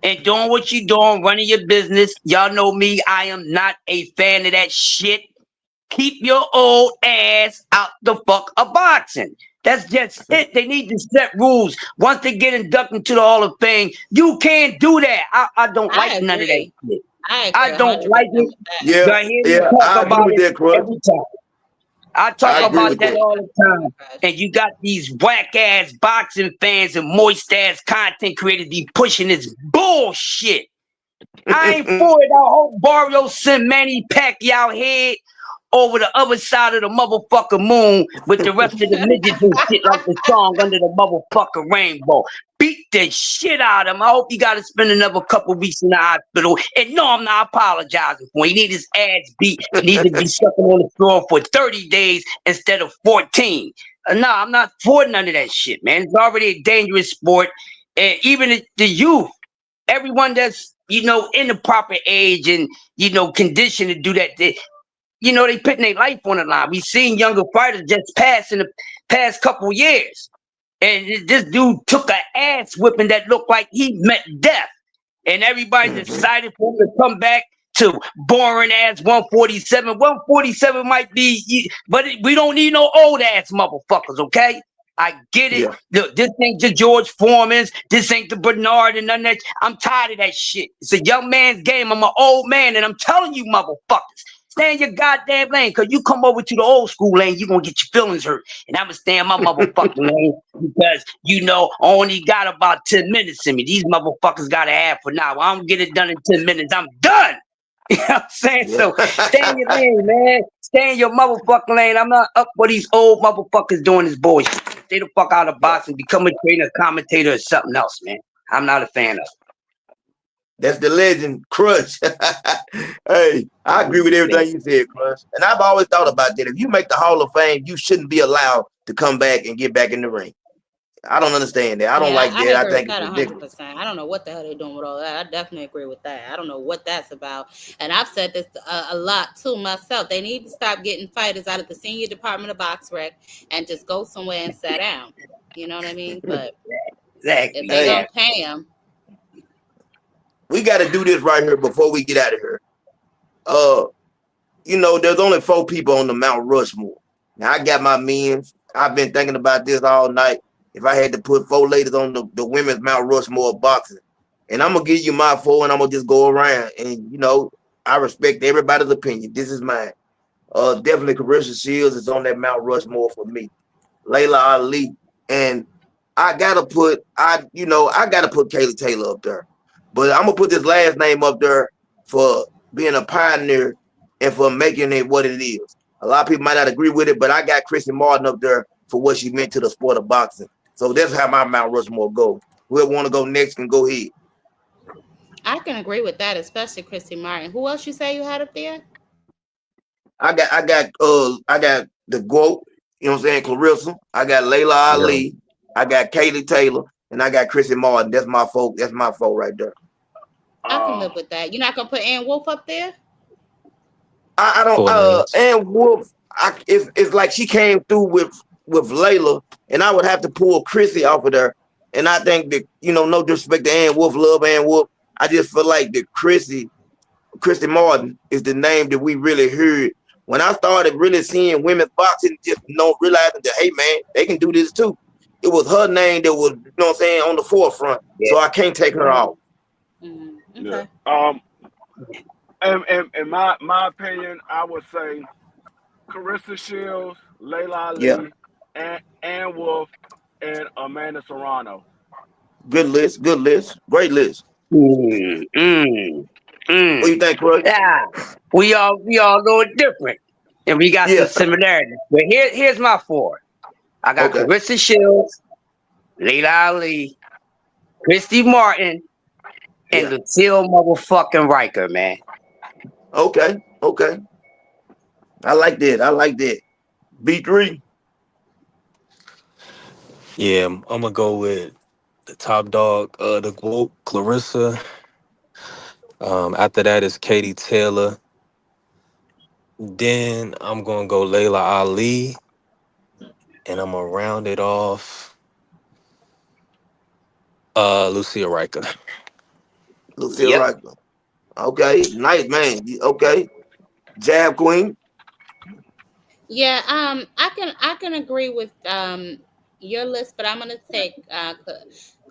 E: and doing what you doing, running your business. Y'all know me. I am not a fan of that shit. Keep your old ass out the fuck of boxing. That's just it. They need to set rules. Once they get inducted into the Hall of Fame, you can't do that. I don't like
B: I
E: none of that
B: agree.
E: shit.
B: I
E: I
B: agree
E: don't like
B: 100%
E: it.
B: with that.
A: Yeah,
E: Y'all hear me
A: yeah,
E: talk
A: I agree
E: about
A: with
E: it
A: that, Crush.
E: every time. I talk
A: I
B: I
A: agree
E: about
A: with
E: that
A: that.
B: 100%
E: all the time.
B: agree.
E: And you got these whack ass boxing fans and moist ass content creators be pushing this bullshit. I ain't for it. I hope Barrio send Manny Pacquiao head over the other side of the motherfucking moon with the rest of the midgets and shit like the song Under the Motherfucking Rainbow. Beat the shit out of him. I hope he got to spend another couple weeks in the hospital. And no, I'm not apologizing for him. He need his ass beat. He need to be sucking on the floor for 30 days instead of 14. No, I'm not for none of that shit, man. It's already a dangerous sport. And even the youth, everyone that's, in the proper age and, conditioned to do that, they putting their life on the line. We seen younger fighters just pass in the past couple years. And this dude took an ass whipping that looked like he met death. And everybody's
A: Mhm.
E: excited for him to come back to boring ass 147. 147 might be, but we don't need no old ass motherfuckers, okay? I get it.
A: Yeah.
E: Look, this ain't the George Foreman's. This ain't the Bernard and none of that. I'm tired of that shit. It's a young man's game. I'm an old man, and I'm telling you, motherfuckers, stay in your goddamn lane, because you come over to the old school lane, you're going to get your feelings hurt. And I'm going to stay in my motherfucking lane because, I only got about 10 minutes in me. These motherfuckers got to have for now. I don't get it done in 10 minutes. I'm done. You know what I'm saying?
A: Yeah.
E: So stay in your lane, man. Stay in your motherfucking lane. I'm not up for these old motherfuckers doing this bullshit. Stay the fuck out of
A: Yeah.
E: boxing. Become a trainer, commentator, or something else, man. I'm not a fan of
A: That's the legend, Crush. Hey, I agree with
E: it.
A: everything you said, Crush. And I've always thought about that. If you make the Hall of Fame, you shouldn't be allowed to come back and get back in the ring. I don't understand that. I don't
B: Yeah,
A: like
B: I
A: that. I
B: agree with
A: think it's
B: that
A: ridiculous.
B: 100%. I don't know what the hell they're doing with all that. I definitely agree with that. I don't know what that's about. And I've said this a lot too myself. They need to stop getting fighters out of the senior department of box rec and just go somewhere and sit down. You know what I mean? But if
E: Exactly,
B: they
A: Hey,
B: gonna
E: exactly.
B: pay them,
A: we got to do this right here before we get out of here. Uh, there's only 4 people on the Mount Rushmore. Now I got my men's. I've been thinking about this all night. If I had to put 4 ladies on the women's Mount Rushmore of boxing, and I'm gonna give you my 4, and I'm gonna just go around. And I respect everybody's opinion. This is mine. Definitely Carissa Shields is on that Mount Rushmore for me. Layla Ali, and I gotta put Kaylee Taylor up there. But I'm gonna put this last name up there for being a pioneer and for making it what it is. A lot of people might not agree with it, but I got Chrissy Martin up there for what she meant to the sport of boxing. So that's how my Mount Rushmore goes. Whoever want to go next can go ahead.
B: I can agree with that, especially Christy Martin. Who else you say you had up there?
A: I got the GOAT, you know what I'm saying, Clarissa. I got Layla
C: Yeah.
A: Ali. I got Kaylee Taylor, and I got Chrissy Martin. That's my folk. That's my folk right there.
B: I can
D: Um,
B: live with that. You're not gonna put Ann Wolf up there?
A: I don't.
C: Four names.
A: And Wolf, it's like she came through with Layla, and I would have to pull Chrissy off of there. And I think that no disrespect to Ann Wolf, love Ann Wolf. I just feel like that Chrissy Martin is the name that we really heard When I started really seeing women's boxing, just realizing that hey man, they can do this too. It was her name that was, what I'm saying, on the forefront.
E: Yeah.
A: So I can't take her off.
D: Yeah.
B: Okay.
D: In my opinion, I would say Carissa Shields, Layla
A: Yeah,
D: Ali, Ann Wolf, and Amanda Serrano.
A: good list, great list.
E: Mm, mm,
A: What do
E: mm.
A: you think, Crush?
E: Yeah, we all know it different, and we got some
A: Yeah,
E: similarities. But here's my four. I got
A: okay,
E: Carissa Shields, Layla Ali, Christy Martin, and
A: yeah,
E: Lucille motherfucking Riker, man.
A: okay. I like that. I like that. B3.
C: Yeah, I'm gonna go with the top dog, the Gwoat, Clarissa. After that is Katie Taylor. Then I'm gonna go Layla Ali, and I'm gonna round it off. Lucia Riker.
A: Lucille
E: Yep.
A: Riker. Okay, nice man. Okay, Jab Queen.
B: Yeah, I can agree with your list, but I'm gonna take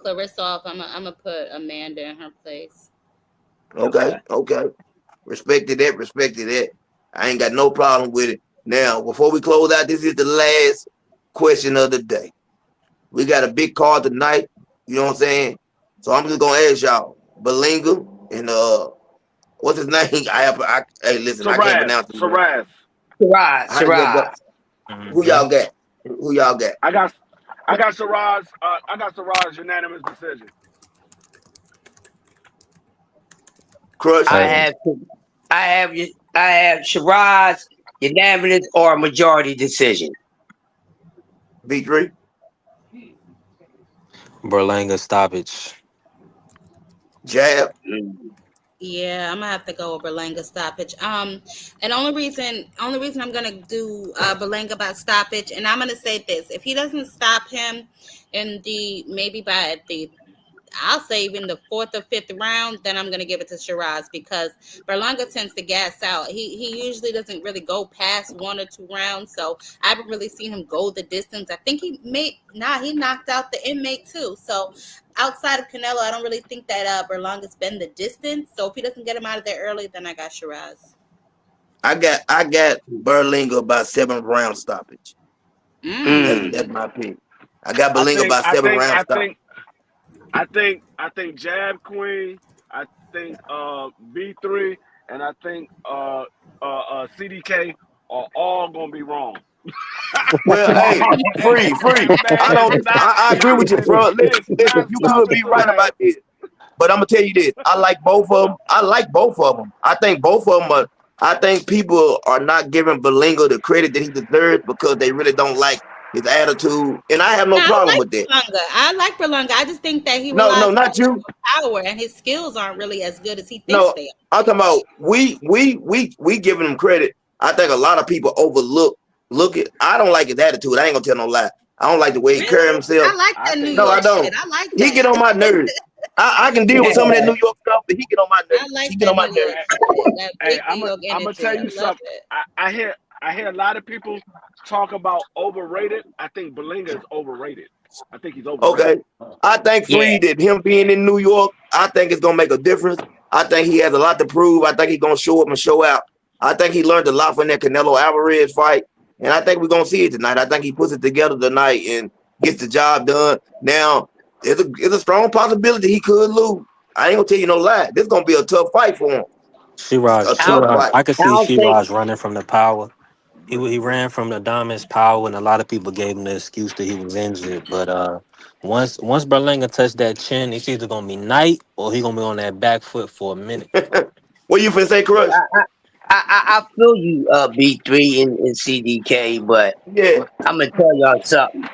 B: Clarissa off. I'm gonna put Amanda in her place.
A: Okay,
E: Okay.
A: okay. Respected that. Respected that. I ain't got no problem with it. Now, before we close out, this is the last question of the day. We got a big card tonight. You know what I'm saying? So I'm just gonna ask y'all, Belinga and what's his name? Hey, listen, I can't
D: Saraz,
A: pronounce his name.
D: Saraz.
E: Shiraz,
A: How does that go?
E: Shiraz.
A: Who
C: Hmm.
A: y'all got? Who y'all got?
D: I got I got Saraz. I got Saraz unanimous decision.
A: Crush.
E: I
C: Hey,
E: have, I have, I have Shiraz unanimous or majority decision.
A: B3.
C: Berlanga stoppage.
A: Jab.
E: Mm.
B: Yeah, I'm gonna have to go with Berlanga stoppage. And only reason I'm gonna do Berlanga by stoppage, and I'm gonna say this: if he doesn't stop him in the maybe by the I'll say even the fourth or fifth round, then I'm gonna give it to Shiraz because Berlanga tends to gas out. He usually doesn't really go past one or two rounds, so I haven't really seen him go the distance. I think he knocked out the inmate too. So outside of Canelo, I don't really think that Berlanga's been the distance. So if he doesn't get him out of there early, then I got Shiraz.
A: I got Berlinga by 7th round stoppage. That's
E: Mm.
B: Mm.
A: my pick. I got
D: I
A: Berlinga
D: think
A: by
D: I
A: seven
D: think
A: round
D: I
A: stoppage.
D: think I think Jab Queen. I think B3 and I think CDK are all gonna be wrong.
A: Well, hey, free.
D: Man,
A: I don't. I agree with you, bro. Listen.
D: it's
A: You
D: not
A: could
D: the
A: be right
D: Saraz.
A: about this, but I'm gonna tell you this. I like both of them. I like both of them. I think both of them are. I think people are not giving Belingo the credit that he deserves because they really don't like his attitude, and I have no
B: No, I
A: problem
B: like
A: with that.
B: Berlanga. I like Berlanga. I just think that he
A: No,
B: relies
A: not you.
B: on power, and his skills aren't really as good as he thinks
A: No,
B: they
A: I'm talking about we giving him credit. I think a lot of people overlook look it. I don't like his attitude. I ain't gonna tell no lie. I don't like the way he carry
B: Really?
A: himself.
B: I like
D: I
B: that New
D: think
A: No, I
B: York
D: so.
B: shit.
A: don't.
B: I like
A: He get
B: that.
A: on my nerves. I can deal with some of that New York stuff, but he get on my
B: I
A: nerves.
B: like
A: He get on
B: that
A: my
B: New
D: Hey,
B: York
A: nerves.
B: shit. That
D: hey,
B: big New York
D: I'm gonna tell
B: energy. I
D: you
B: love
D: something.
B: it.
D: I hear a lot of people talk about overrated. I think Belinga is overrated. I think he's overrated.
A: Okay. I think
E: Yeah.
A: free that him being in New York, I think it's gonna make a difference. I think he has a lot to prove. I think he's gonna show up and show out. I think he learned a lot from that Canelo Alvarez fight, and I think we're gonna see it tonight. I think he puts it together tonight and gets the job done. Now, it's a strong possibility he could lose. I ain't gonna tell you no lie. This is gonna be a tough fight for him. A
E: I don't
A: tough
E: think.
C: Shiraj.
A: fight.
C: I could
E: I
C: see
E: don't think.
C: Shiraj running from the power. He ran from the dominance power, and a lot of people gave him the excuse that he was injured. But once Berlanga touched that chin, it's either gonna be night or he gonna be on that back foot for a minute.
A: What you finna say, Crush?
E: I feel you, B3 and CDK, but
A: Yeah,
E: I'm gonna tell y'all something.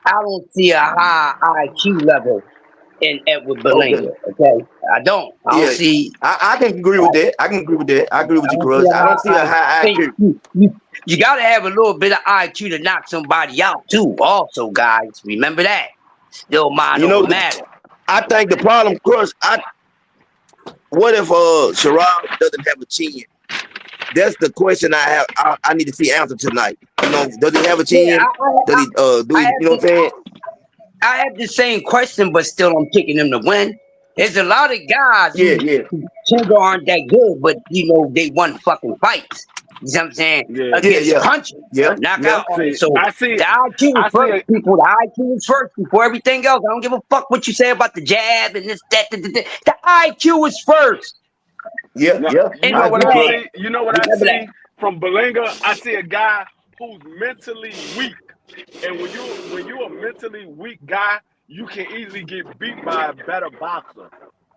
E: I don't see a high IQ level in Edward
A: okay.
E: Bellinger. Okay, I don't. I don't
A: Yeah.
E: see.
A: I can agree with that. I can agree with that. I agree with
E: I
A: you,
E: don't see
A: Crush.
E: a
A: I don't see
E: high
A: a
E: IQ.
A: high IQ.
E: You got to have a little bit of IQ to knock somebody out too. Also, guys, remember that. Still mind
A: You
E: over
A: know,
E: matter.
A: I think the problem, Crush, what if Sherrod doesn't have a chin? That's the question I have. I need to see answer tonight. You know, does he have a
E: Yeah,
A: chin? Does he do
E: I
A: he?
E: have
A: You know what I'm saying?
E: I have the same question, but still I'm picking him to win. There's a lot of guys
A: Yeah,
E: who
A: yeah,
E: Tinder aren't that good, but they won fucking fights. You know what I'm saying?
D: Yeah.
A: yeah,
E: Against
A: yeah,
E: country,
A: yeah, yeah.
E: knockout
D: See,
E: artists. So
D: I see,
E: the IQ is
D: I see
E: first,
D: it.
E: people. The IQ is first before everything else. I don't give a fuck what you say about the jab and this, that, that. The IQ is first.
A: Yeah,
D: No,
A: yeah.
D: you
E: And
A: I
D: know
E: the
D: what
A: agree,
D: I
A: brother.
E: last,
D: see? You know what I
E: remember
D: see
E: that.
D: from Belinga? I see a guy who's mentally weak. And when you a mentally weak guy, you can easily get beat by a better boxer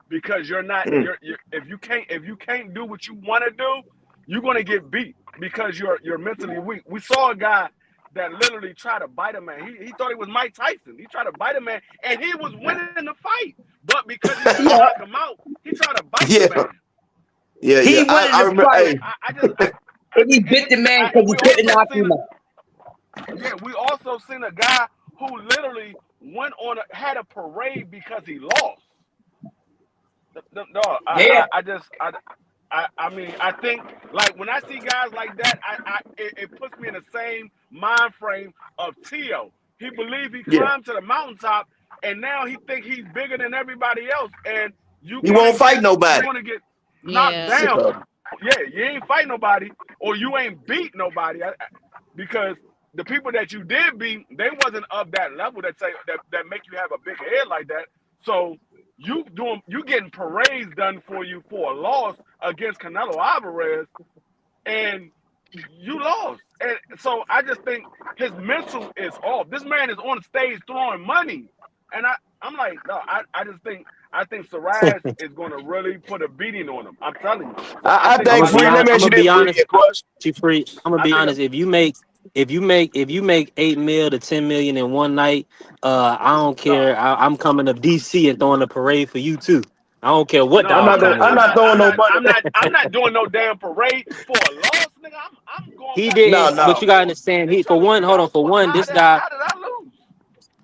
D: because you're not
A: Mm.
D: you're if you can't do what you want to do, you're gonna get beat because you're mentally weak. We saw a guy that literally tried to bite a man. He thought he was Mike Tyson. He tried to bite a man and he was winning the fight. But because he couldn't
E: Yeah,
D: knock him out, he tried to bite the
A: Yeah,
D: man.
A: yeah, yeah.
E: he wanted
A: I
E: to
A: remember.
E: fight,
A: Hey,
D: I
E: and he
D: think
E: bit the man
D: and
E: because he
D: we
E: couldn't
D: also
E: knock
D: seen
E: him out.
D: we also seen a guy who literally went on had a parade because he lost. No,
E: Yeah,
D: I mean, I think like when I see guys like that, it puts me in the same mind frame of Tio. He believed he
A: yeah.
D: climbed to the mountaintop, and now he think he's bigger than everybody else, and
A: He won't fight
D: you're
A: nobody.
D: gonna get knocked
B: Yeah.
A: Sick
D: down.
A: of him.
D: Yeah, you ain't fight nobody, or you ain't beat nobody, because the people that you did beat, they wasn't of that level that make you have a big head like that. So you getting parades done for you for a loss against Canelo Alvarez, and you lost. And so I just think his mental is off. This man is on stage throwing money, and I'm like, no, I think Saraz is going to really put a beating on him. I'm telling you. So I
A: I
D: think
C: I'm
A: think
C: gonna be
A: free.
C: honest.
A: Let me
C: I'm
A: ask you
C: gonna
A: this,
C: be
A: free.
C: honest.
A: Question.
C: Free. I'm gonna
D: I
C: be
D: think
C: honest. If you make 8 mil to 10 million in one night, I don't
D: no,
C: care. I'm coming to DC and throwing a parade for you too. I don't care what
D: no,
C: the
A: I'm not gonna.
C: outcome
A: I'm
C: is.
A: not throwing no money.
D: I'm not doing no damn parade for a loss, nigga. I'm going
C: He
D: back to the
A: No,
C: didn't.
D: drawing
C: But you
A: no.
C: gotta
D: board
C: understand.
D: and
C: He
D: trying
C: for
D: to
C: one.
D: figure
C: Hold on.
D: out
C: For one, this guy.
D: how did I lose?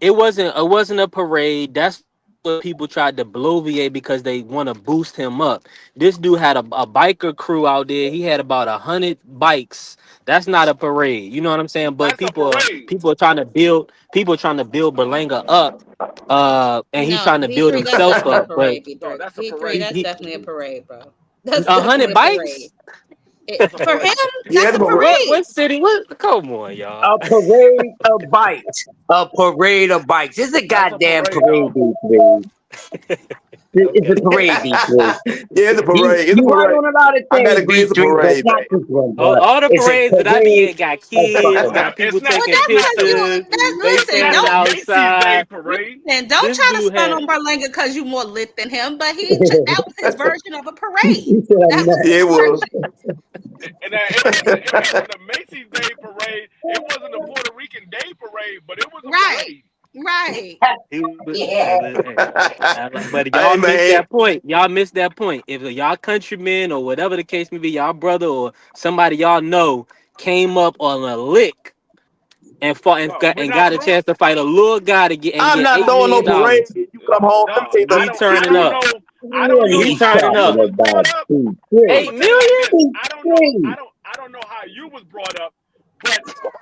C: It wasn't a parade. That's what people tried to bloviate because they want to boost him up. This dude had a biker crew out there. He had about 100 bikes. That's not a parade. You know what I'm saying? But
D: That's a parade.
C: people are trying to build Berlanga up. And he's
B: No,
C: trying to build
B: B3, that's
C: himself
B: definitely a
C: up. But
B: parade,
D: No,
B: B3.
D: that's a
B: B3,
D: parade.
B: that's
C: he
B: definitely a parade, bro. That's
C: a
B: definitely
C: hundred
B: a parade.
C: bikes.
D: That's a
B: For him,
D: parade.
A: Yeah,
B: that's
A: it's
B: a
A: a parade.
C: What
B: parade.
C: city? What? Come on, y'all.
E: a parade of bikes. A parade of bikes. It's a
D: That's a
E: goddamn
D: parade,
E: parade,
D: dog.
E: B3. It's
C: Okay.
E: a parade, B3.
A: Yeah, it's a parade. It's a
E: You right
A: parade.
E: on a lot of
A: I gotta
E: things,
A: agree. It's a
E: B3, but
A: parade,
E: not
A: man.
E: this one,
C: All,
E: bro.
C: all the
E: It's a
C: parades that I be
E: parade
C: at got
E: of
C: kids,
E: fucking
C: got
E: bikes.
C: people
B: Well,
C: taking
B: that's because
C: pictures. They
D: It's
B: listen,
C: standing
D: not the
B: don't
D: Macy's Day
C: outside.
D: Parade.
B: don't
C: This
B: try to
C: dude
B: stun
C: had
B: on Berlanga because you more lit than him. But that was his version of a parade.
E: He said, I'm
B: That was
E: not.
A: Yeah,
B: his
A: it was.
B: version.
D: And it wasn't the Macy's Day Parade. It wasn't the Puerto Rican Day Parade, but it was a
B: Right,
D: parade.
B: right.
C: he was,
E: Yeah.
C: hey, but
A: Hey
C: y'all missed
A: man,
C: that point. Y'all missed that point. If y'all countrymen or whatever the case may be, y'all brother or somebody y'all know came up on a lick and fought
D: No, we're
C: and
D: not
C: got a
D: throwing.
C: chance to fight a little guy to get
A: I'm not
C: $8
A: throwing no
C: million
A: parade.
C: dollars,
A: You come home. Let me
D: No,
A: tell you
C: we
A: something.
D: I
C: turning
D: don't
C: up.
D: know. I don't
E: Really,
D: know
C: We
E: he's
D: how
C: turning
D: you
E: talking
C: up.
D: was
E: about
D: brought up. I'm
E: B3.
D: gonna
C: $8
D: tell you like
C: million.
D: this.
E: B3.
D: I don't know how you was brought up, but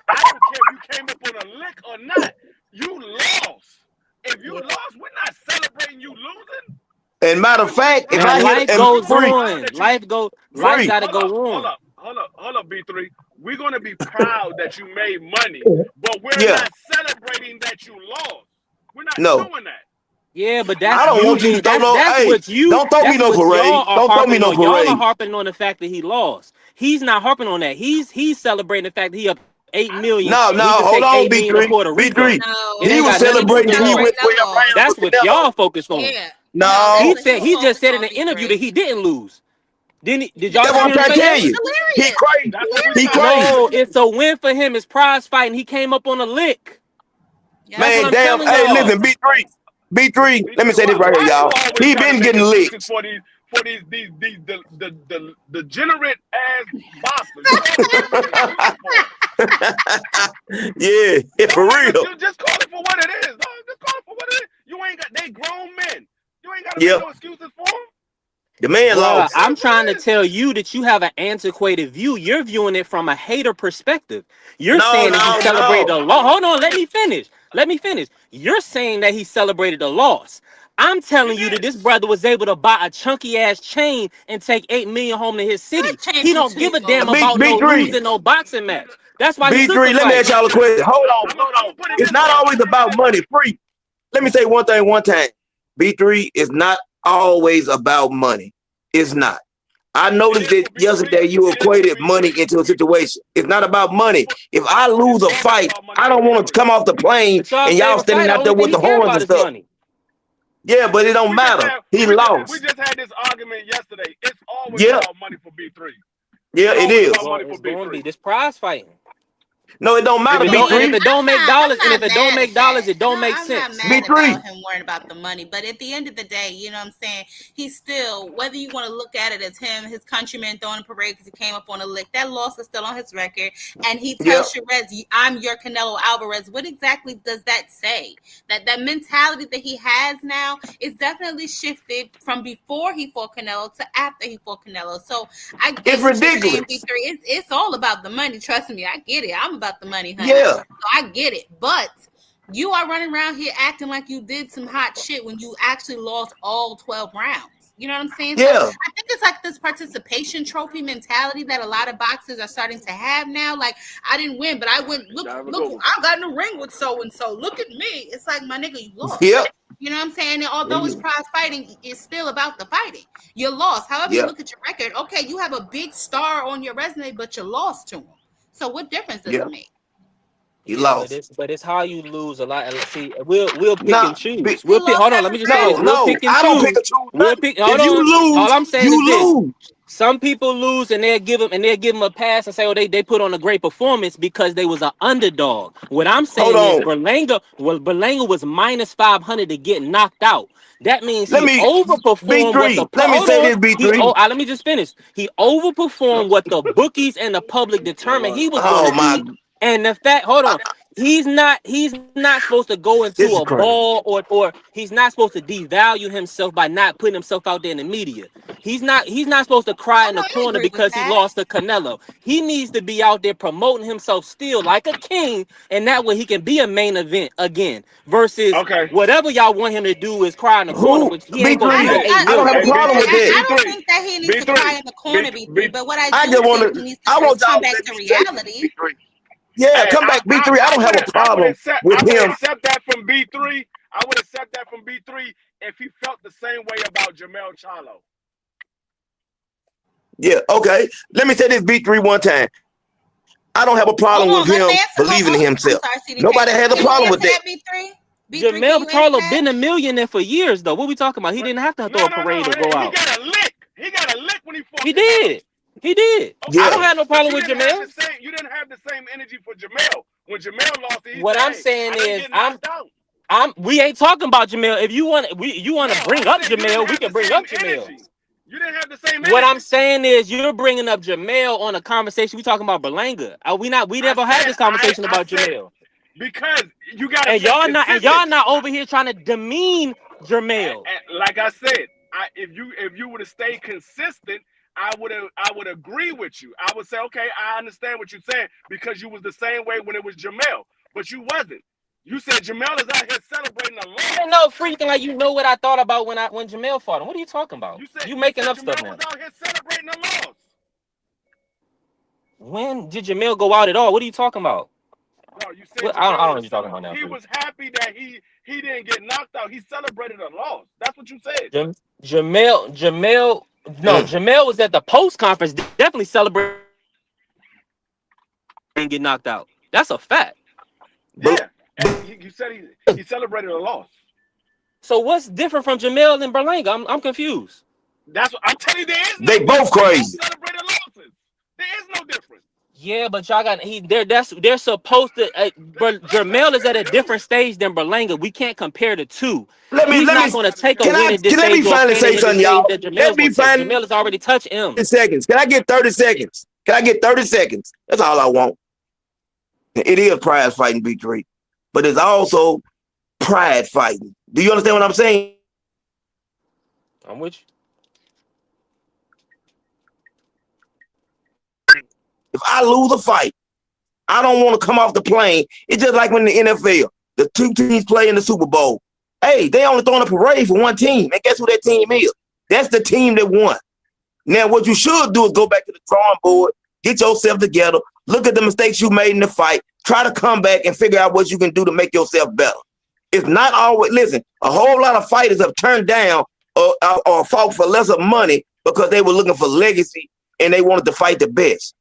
D: I don't care if you came up on a lick or not. You lost. If you
B: Yeah.
D: lost, we're not celebrating you losing.
A: And matter of
D: We're gonna be
A: fact, if
D: proud.
A: I
C: Man,
A: hit
C: life
D: We're
A: and
D: gonna
C: goes
D: be
A: free,
D: proud
C: on.
D: that you
C: Life
A: free.
C: gotta go on.
D: hold up, B3. We're gonna be proud that you made money, but we're
A: Yeah,
D: not celebrating that you lost. We're not
A: no,
D: doing that.
C: Yeah, but
D: We're
C: that's
A: I
D: not
A: don't
C: you
A: want
D: doing
A: you to
C: being
D: that.
A: throw no. Hey,
C: that's
A: don't
C: what
A: throw me no
C: y'all
A: parade.
C: are
A: Don't throw me
C: harping
A: no
C: on. Y'all are
A: parade.
C: harping on the fact that he lost. He's not harping on that. He's celebrating the fact that he up eight
D: I don't
C: million
A: No,
C: and he
A: no,
C: can
A: hold
C: take
A: on,
C: 8 million to
A: B3.
C: Puerto Rico.
A: B3.
C: It
B: No,
A: He
C: ain't
A: was
C: got nothing to do with
A: celebrating
C: the
A: that he
C: loss.
A: went
B: celebrating that
A: 12 rounds
B: loss.
C: That's
A: with
C: what
A: Canelo.
C: y'all focused on.
B: Yeah. No,
C: He
A: No,
B: that's what
C: said
B: he's
C: he just
B: focused
C: said in
B: on,
C: the interview that
B: B3.
C: he didn't lose. Didn't he? Did y'all
A: that's
B: That's
C: just
A: what I'm
C: hear him
A: trying to
C: say
A: tell
C: that?
A: you. He
B: hilarious.
A: crazy.
D: That's what we're
A: He
D: trying to
A: crazy.
C: No,
D: celebrate.
C: it's a win for him. It's prize fighting. He came up on a lick.
B: Yep.
C: That's what
A: Man,
C: I'm
A: damn.
C: telling
A: Hey, listen,
C: y'all.
A: B3. B3. Let me
D: B3,
A: say this right here,
D: why you
A: y'all.
D: always
A: He
D: gotta
A: been
D: make
A: getting
D: excuses
A: licked.
D: for these the degenerate ass boxers? You always gotta make excuses for them.
A: Yeah,
D: Don't
A: for
D: make
A: real.
D: excuses. Just call it for what it is. Dog. Just call it for what it is. You ain't got they grown men. You ain't gotta make
A: Yep.
D: no excuses for them.
A: The man
C: Bruh,
A: lost.
C: I'm trying to tell you that you have an antiquated view. You're viewing it from a hater perspective. You're
A: No,
C: saying that he
A: no,
C: celebrated
A: no.
C: a loss. Hold on, let me finish. Let me finish. You're saying that he celebrated a loss. I'm
D: He
C: telling you that
D: did.
C: this brother was able to buy a chunky ass chain and take 8 million home to his city.
B: That chain
C: He
B: for
C: don't give a damn
A: B
C: about no
A: B3.
C: losing no boxing match. That's why he took the
A: B3, let me
C: fight.
A: ask y'all a question.
D: I'm
A: Hold
D: gonna
A: on.
D: put it
A: It's
D: this
A: not
D: way. I'm
A: always
D: gonna put it
A: about
D: this way.
A: money. Free. Let me say one thing one time. B3 is not always about money. It's not. I
D: It
A: noticed
D: is
A: that
D: for B3.
A: yesterday you
D: It is for
A: equated money
D: B3.
A: into a situation. It's not about money. If I
D: It's
A: lose a
D: always
A: fight,
D: about money
A: I
D: for
A: don't want to
D: B3.
A: come off the plane
C: But y'all
A: and y'all
C: favorite
A: standing
C: fighter,
A: out there
C: only thing
A: with
C: he
A: the
C: care
A: horns
C: about
A: and
C: is
A: stuff.
C: money.
A: Yeah, but it don't
D: We just
A: matter.
D: had
A: He
D: we
A: lost.
D: just had this argument yesterday. It's always
A: Yeah,
D: about money for B3.
A: yeah,
D: It's
A: it
D: always
A: is.
D: about money for
C: It's going to be
D: B3.
C: this prize fighting.
A: No, it don't
C: If
A: matter.
C: it
B: See,
C: don't, and if
A: B3.
C: it don't make dollars, and
B: I'm
C: if
B: not
C: it don't
B: mad
C: make
B: at that.
C: dollars, it don't make
B: I'm not
C: sense.
B: mad about
A: B3.
B: him worrying about the money. But at the end of the day, you know what I'm saying? He's still, whether you want to look at it as him, his countrymen throwing a parade because he came up on a lick, that loss is still on his record. And he
A: Yeah,
B: tells Sherez, I'm your Canelo Alvarez. What exactly does that say? That mentality that he has now is definitely shifted from before he fought Canelo to after he fought Canelo. So I
A: it's
B: get what you're saying,
A: ridiculous.
B: B3. It's all about the money. Trust me, I get it. I'm about the money, honey.
A: Yeah,
B: So I get it. But you are running around here acting like you did some hot shit when you actually lost all 12 rounds. You know what I'm saying? So
A: yeah,
B: I think it's like this participation trophy mentality that a lot of boxers are starting to have now. Like, I didn't win, but I went, look,
D: Have a
B: look,
D: good one.
B: I got in the ring with so and so. Look at me. It's like, my nigga, you lost.
A: yeah,
B: You know what I'm saying? And although it's prize fighting, it's still about the fighting. You lost. However you
A: yeah,
B: look at your record, okay, you have a big star on your resume, but you lost to him. So what difference does
A: yeah.
B: it make?
A: He
C: Yeah, but
A: lost.
C: it's how you lose a lot. See, we'll pick and
A: Nah,
C: choose.
B: He
C: We'll pick.
B: lost
C: Hold on,
B: as
C: let
B: a
C: me just say
A: no,
C: this.
B: favorite.
C: We'll
A: no.
C: pick and
A: I don't pick
C: choose.
A: and choose
C: We'll
A: nothing.
C: pick. Hold
A: If you
C: on. All
A: lose,
C: I'm saying is
A: you
C: this:
A: lose.
C: some people lose and they'll give them a pass and say, "Oh, they put on a great performance because they was an underdog." What I'm
A: Hold
C: saying is
A: on.
C: Berlanga was minus 500 to get knocked out. That means
A: Let
C: he
A: me
C: overperformed what the
A: B3. Let me
C: hold
A: say
C: on.
A: this B3.
C: Let me just finish. He overperformed what the bookies and the public determined he was going to
A: Oh
C: do.
A: my,
C: And the fact, hold on, he's not supposed to go into
A: this is
C: a
A: crazy.
C: ball or he's not supposed to devalue himself by not putting himself out there in the media. He's not supposed to cry
B: Oh
C: in
B: no,
C: the
B: I
C: corner
B: agree with
C: because he
B: that.
C: lost to Canelo. He needs to be out there promoting himself still like a king, and that way he can be a main event again. Versus
D: Okay.
C: whatever y'all want him to do is cry in the corner,
A: Who
C: which he ain't gonna
B: I
C: do
A: B3?
C: that
B: don't.
C: eight
A: I don't have
C: million.
A: a
D: Hey,
A: problem with that.
B: I don't
D: B3.
B: think that he needs to cry
D: B3.
B: in the
D: B,
B: corner, B3.
D: B,
B: But what I
A: I
B: do
A: just want
B: think he
A: to.
B: needs to
A: I
B: do is
A: want
B: come
A: y'all to
B: back
A: let
B: to
A: me say this,
B: reality.
A: B3. Yeah,
D: hey,
A: come back, B3. I don't have a
D: I would
A: problem
D: accept
A: with him.
D: that from B3. I would accept that from B3 if he felt the same way about Jamel Charlo.
A: Yeah, okay. Let me say this B3 one time. I don't have a
B: Hold
A: problem with
B: on, let's
A: him
B: answer.
A: believing in
B: I'm
A: himself.
B: sorry, CDK.
A: Nobody has a
B: Can you
A: problem with
B: answer
A: that.
B: that, B3? B3, can
C: Jamel
B: you answer
C: Charlo
B: that?
C: been a millionaire for years though. What we talking about? He
D: But
C: didn't have to throw
D: no,
C: a
D: no,
C: parade
D: no.
C: to go
D: He
C: out.
D: got a lick. He got a lick when he fought
C: He
D: Canelo.
C: did. He did. I don't
A: Yeah,
C: have no
D: But
C: problem with Jamel.
D: you didn't have the same energy for Jamel. When Jamel lost it, he
C: What
D: said,
C: I'm
D: "Hey,
C: saying
D: I didn't
C: is
D: get knocked out."
C: we ain't talking about Jamel. If you
D: No,
C: want to bring
D: I'm
C: up
D: saying you didn't
C: Jamel, we
D: have
C: can
D: the
C: bring
D: same
C: up Jamel.
D: energy. You didn't have the same
C: What I'm
D: energy.
C: saying is you're bringing up Jamel on a conversation. We talking about Berlanga. We
D: I
C: never had
D: said
C: this conversation about
D: said
C: Jamel.
D: because you got to
C: And
D: stay consistent.
C: y'all not over here trying to demean Jamel.
D: Like I said, if you would have stayed consistent, I would agree with you. I would say, okay, I understand what you're saying because you was the same way when it was Jamel, but you wasn't. You said Jamel is out here celebrating a
C: You
D: loss.
C: know freaking like you know what I thought about when Jamel fought him. What are you talking about? You
D: You
C: making
D: said
C: up stuff
D: Jamel
C: now.
D: was out here celebrating a loss.
C: When did Jamel go out at all? What are you talking about?
D: Bro, you said
C: What, I don't
D: Jamel
C: know what
D: was
C: you're talking about now,
D: he
C: Free.
D: was happy that he didn't get knocked out. He celebrated a loss. That's what you said.
C: Jamel, no,
A: mm.
C: Jamel was at the post conference, definitely celebrating and get knocked out. That's a fact.
A: but,
D: Yeah, and
A: but
D: you said he celebrated a loss.
C: So what's different from Jamel and Berlanga? I'm confused.
D: That's what I'm telling you. There is
A: they
D: no
A: both
D: difference. They both
A: crazy.
D: celebrated losses. There is no difference.
C: Yeah, but y'all got they're supposed to.
D: Listen,
C: Jermel is at a different stage than Berlanga. We can't compare the two.
A: Let
C: He's
A: me
C: not going to take a win at this
A: let me
C: stage or a
A: finally
C: pain
A: say
C: at this
A: something,
C: stage
A: y'all.
C: that
A: Let
C: Jamel's
A: me
C: going to take.
A: finally
C: Jamel has already touched him.
A: seconds. Can I get 30 seconds? Can I get 30 seconds? That's all I want. It is prize fighting B3, but it's also pride fighting. Do you understand what I'm saying?
C: I'm with you.
A: I lose a fight, I don't want to come off the plane. It's just like when the NFL, the two teams play in the Super Bowl. Hey, they only throwing a parade for one team. And guess who that team is? That's the team that won. Now, what you should do is go back to the drawing board, get yourself together, look at the mistakes you made in the fight, try to come back and figure out what you can do to make yourself better. It's not always, listen, a whole lot of fighters have turned down or fought for lesser money because they were looking for legacy and they wanted to fight the best.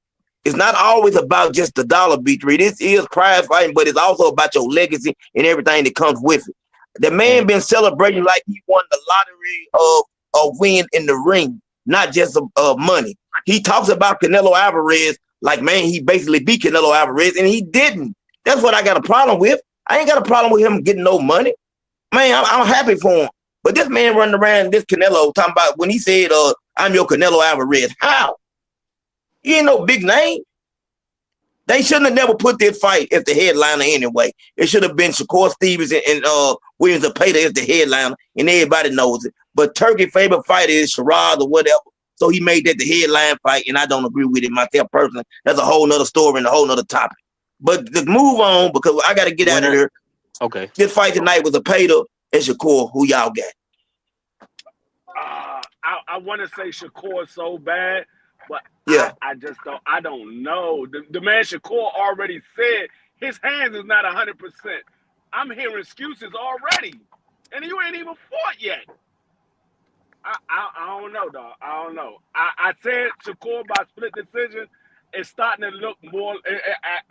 A: It's not always about just the dollar, B3. This is prize fighting, but it's also about your legacy and everything that comes with it. The man been celebrating like he won the lottery of win in the ring, not just money. He talks about Canelo Alvarez like, man, he basically beat Canelo Alvarez, and he didn't. That's what I got a problem with. I ain't got a problem with him getting no money. Man, I'm happy for him. But this man running around, this Canelo, talking about when he said, I'm your Canelo Alvarez. How? You ain't no big name. They shouldn't have never put this fight as the headliner anyway. It should have been Shakur Stevens and Williams Zapata as the headliner, and everybody knows it. But Turkey's favorite fighter is Shiraz or whatever, so he made that the headline fight, and I don't agree with it myself personally. That's a whole nother story and a whole nother topic. But to move on, because I got to get out of here.
C: Okay.
A: This fight tonight was Zapata and Shakur. Who y'all got?
D: I want to say Shakur so bad, but
A: yeah,
D: I just don't. I don't know. The man Shakur already said his hands is not 100%. I'm hearing excuses already, and you ain't even fought yet. I don't know, dog. I don't know. I said Shakur by split decision. It's starting to look more.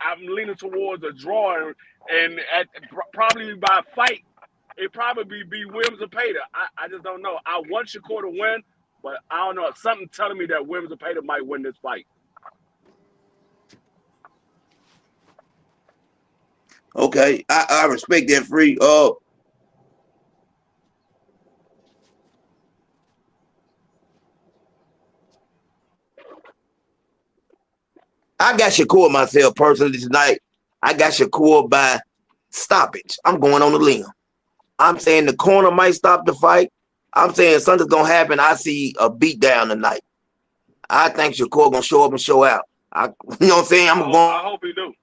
D: I'm leaning towards a draw, and probably by fight, it probably be Williams or Pater. I just don't know. I want Shakur to win, but I don't know. Something telling me that Williams or Pater might win this fight.
A: Okay, I respect that, Free. I got Shakur myself personally tonight. I got Shakur by stoppage. I'm going on the limb. I'm saying the corner might stop the fight. I'm saying something's gonna happen. I see a beat down tonight. I think Shakur gonna show up and show out. You know what I'm saying?
D: I hope he do.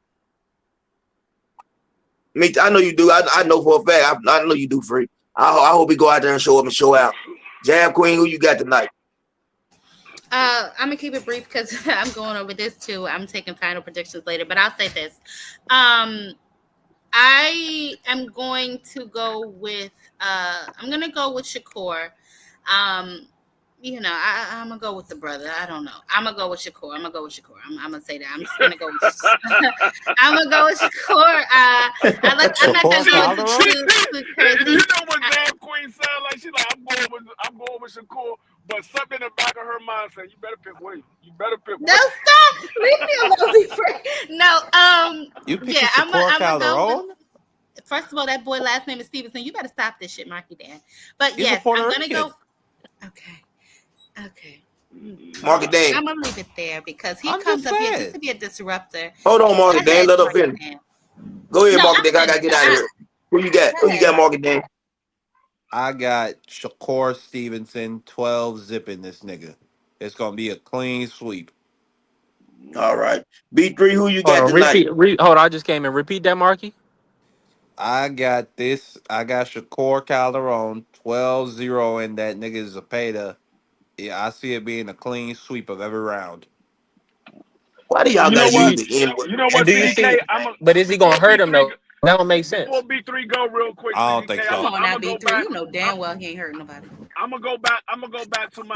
A: I know you do. I know for a fact. I know you do, Free. I hope he go out there and show up and show out. Jab Queen, who you got tonight?
B: I'm gonna keep it brief because I'm going over this too. I'm taking final predictions later, but I'll say this. I am going to go with Shakur. I'm gonna go with the brother. I don't know. I'm gonna go with Shakur. I'm gonna say that. I'm just gonna go with I'm gonna go with Shakur. I'm not gonna go too crazy.
D: You know what Jab Queen sound like? She's like, I'm going with Shakur. But something in the back of her mind saying, "You better pick Williams. You better pick."
B: No, stop! Leave me alone. No,
F: you pick Shakur Calderon.
B: First of all, that boy last name is Stevenson. You better stop this shit, Marky Dan. But
F: He's
B: yes, I'm gonna go. Okay.
A: Marky Dan.
B: I'm gonna leave it there because he comes up here just to be a disruptor.
A: Hold on, Marky Dan. Let us finish. Go ahead, Marky Dan. I gotta get out of here. Who you got? Who you got, Marky Dan?
F: I got Shakur Stevenson 12 zipping this nigga. It's gonna be a clean sweep.
A: All right. B3, who you got tonight?
C: Hold on, I just came in. Repeat that, Marky.
F: I got Shakur Calderon 12-0 in that nigga Zapata. Yeah, I see it being a clean sweep of every round.
A: Why do y'all gotta use the N word?
D: You know what, CDK?
C: But is he gonna hurt him though? That don't make sense.
D: Before B3 go real quick,
F: I don't think so.
B: Come on now, B3. You know damn well he ain't hurting nobody.
D: I'm gonna go back to my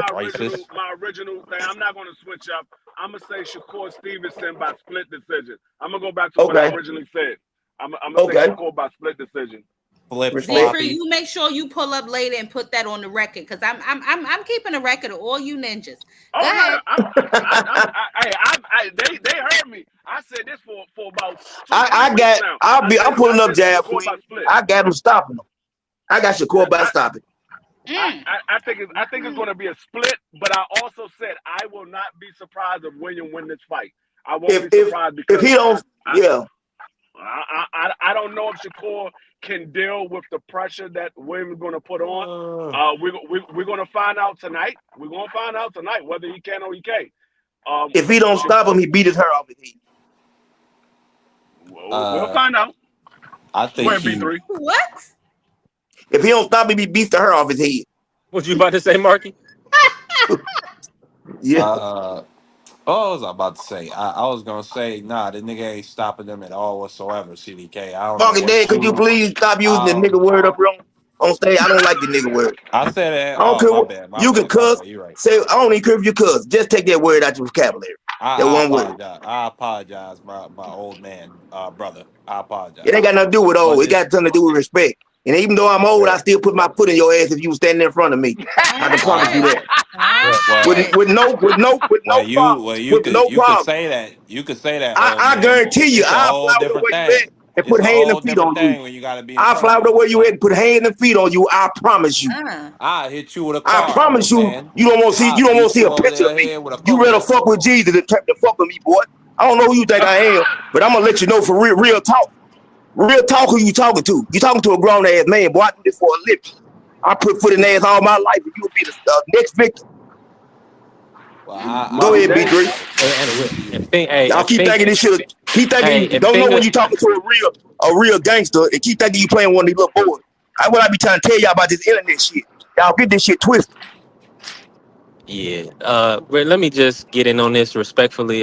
D: original thing. I'm not gonna switch up. I'm gonna say Shakur Stevenson by split decision. I'm gonna go back to what I originally said. I'm gonna say Shakur by split decision.
B: B3, you make sure you pull up later and put that on the record because I'm keeping a record of all you ninjas.
D: Oh yeah, they heard me. I said this for about.
A: I'm pulling up Jab Queen. I got him stopping him. I got Shakur by stopping.
D: I think it's going to be a split, but I also said I will not be surprised if William win this fight. I won't be surprised because
A: if he don't.
D: I don't know if Shakur can deal with the pressure that William is going to put on. We're going to find out tonight. We're going to find out tonight whether he can or he can't.
A: If he don't stop him, he beat his hair off his head.
D: We'll
F: Uh,
D: find out.
F: I
D: Go
F: think
D: ahead, B
F: he.
D: three.
B: What?
A: If he don't stop him, he beats the hair off his head.
C: What you about to say, Marky?
A: Yeah.
F: Uh, what was I about to say? I was gonna say, nah, the nigga ain't stopping them at all whatsoever. CDK. I don't know
A: Marky
F: what
A: Dad, could you
F: you.
A: please stop using the
F: I
A: nigga word up here on stage? I don't like the nigga word.
F: I said that.
A: I don't
F: Oh,
A: care
F: my
A: what
F: bad.
A: you can
F: My
A: cuss.
F: bad. You're right.
A: Say I don't even care if you cuss. Just take that word out your vocabulary. That
F: I
A: one word.
F: apologize. I apologize, my old man, brother. I
A: It ain't
F: apologize.
A: got nothing to do with
F: But
A: old. It
F: this,
A: got something to do with respect. And even though I'm old,
F: yeah,
A: I still put my foot in your ass if you was standing in front of me.
B: All
A: I can promise you
B: right.
A: that.
B: All
A: With
B: right.
A: with no with no with no problem.
F: you
A: With
F: could
A: no problem.
F: say that old
A: I
F: man, but
A: guarantee you,
F: it's a
A: I'll
F: whole
A: fly over
F: different
A: where you at
F: thing.
A: and
F: It's
A: put
F: a
A: hands
F: whole
A: and feet
F: different
A: on you.
F: thing when you got to be in
A: I'll
F: front
A: fly
F: of
A: over
F: me,
A: there where
F: old
A: you at
F: man.
A: and put hands and feet on you. I promise you.
B: Uh,
F: I hit you with a
A: I
F: car,
A: promise
F: old
A: you,
F: man.
A: you
F: I
A: don't want to
F: beat
A: see
F: you
A: a
F: over
A: picture of
F: the
A: me.
F: head with a
A: You rather
F: coconut.
A: fuck with Jesus than to fuck with me, boy. I don't know who you think I am, but I'm gonna let you know for real talk. Real talk, who you talking to? You talking to a grown ass man, boy. I do this for a living. I put foot in ass all my life, and you'll be the next victim.
F: Well,
A: Go
D: Marky
A: ahead,
F: I
D: Dave.
A: B3. Y'all
C: And
A: keep
C: think,
A: thinking this shit. Keep
C: hey,
A: thinking.
C: and
A: Don't know
C: finger,
A: when you talking to a real gangster, and keep thinking you playing one of these little boys. I what I be trying to tell y'all about this internet shit. Y'all get this shit twisted.
C: yeah. Let me just get in on this respectfully.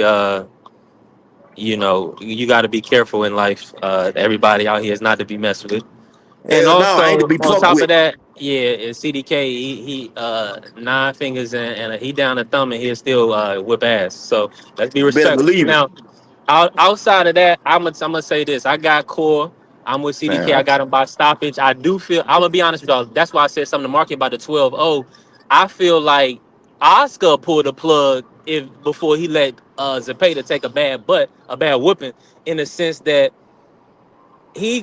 C: You got to be careful in life. Everybody out here is not to be messed with. And
A: Hell no, I ain't to
C: also
A: be
C: on
A: fucked
C: top
A: with.
C: of that, yeah, and CDK, he nine fingers and he down a thumb and he'll still whip ass. So let's be
A: You better
C: respectful.
A: believe it,
C: Now, outside of that, I'm gonna say this. I got core. I'm with CDK. I
A: man.
C: got him by stoppage. I do feel. I'm gonna be honest with y'all. That's why I said something to Market about the 12-0. I feel like Oscar pulled the plug if before he let Zepeda take a bad whooping, in the sense that he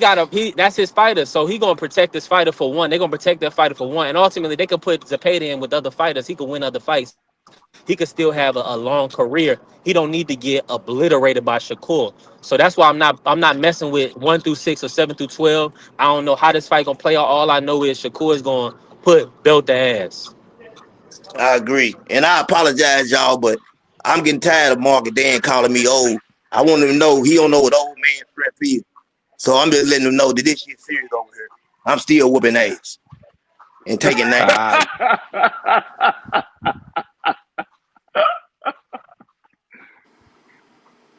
C: that's his fighter, so he gonna protect this fighter for one. They're gonna protect that fighter for one, and ultimately they could put Zepeda in with other fighters. He could win other fights. He could still have a long career. He don't need to get obliterated by Shakur. So that's why I'm not messing with 1 through 6 or 7 through 12. I don't know how this fight gonna play out. All I know is Shakur is gonna put belt the ass.
A: I agree, and I apologize, y'all, but I'm getting tired of Mark and Dan calling me old. I want him to know he don't know what old man strength is. So I'm just letting him know that this shit serious over here. I'm still whooping ass and taking names.
F: I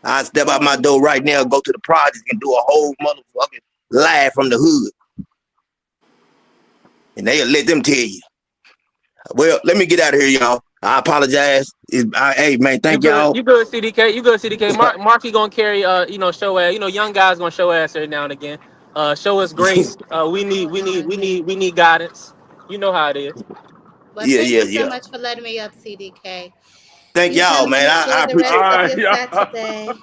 A: I step out my door right now, go to the project and do a whole motherfucking live from the hood. And they'll let them tell you. Well, let me get out of here, y'all. I apologize. Hey, man,
C: You
A: thank
C: good?
A: y'all.
C: You good, CDK? You good, CDK? Marky gonna carry, show ass. Young guys gonna show ass every now and again. Show us grace. We need guidance. You know how it is.
B: but
A: Yeah,
B: thank
A: yeah,
B: you so
A: yeah.
B: much for letting me up, CDK.
A: Thank
B: You
A: y'all,
B: gentlemen
A: man. I
B: enjoy the
A: appreciate
B: rest
A: it.
B: of
D: Ah,
B: your
D: yeah.
B: Saturday.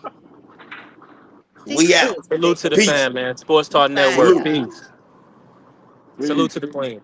A: We out.
C: Salute to the
A: Peace.
C: fan, man. Sports Talk
B: Bye,
C: Network.
A: Salute.
B: y'all.
C: Peace. Salute
D: Peace.
C: to the queen.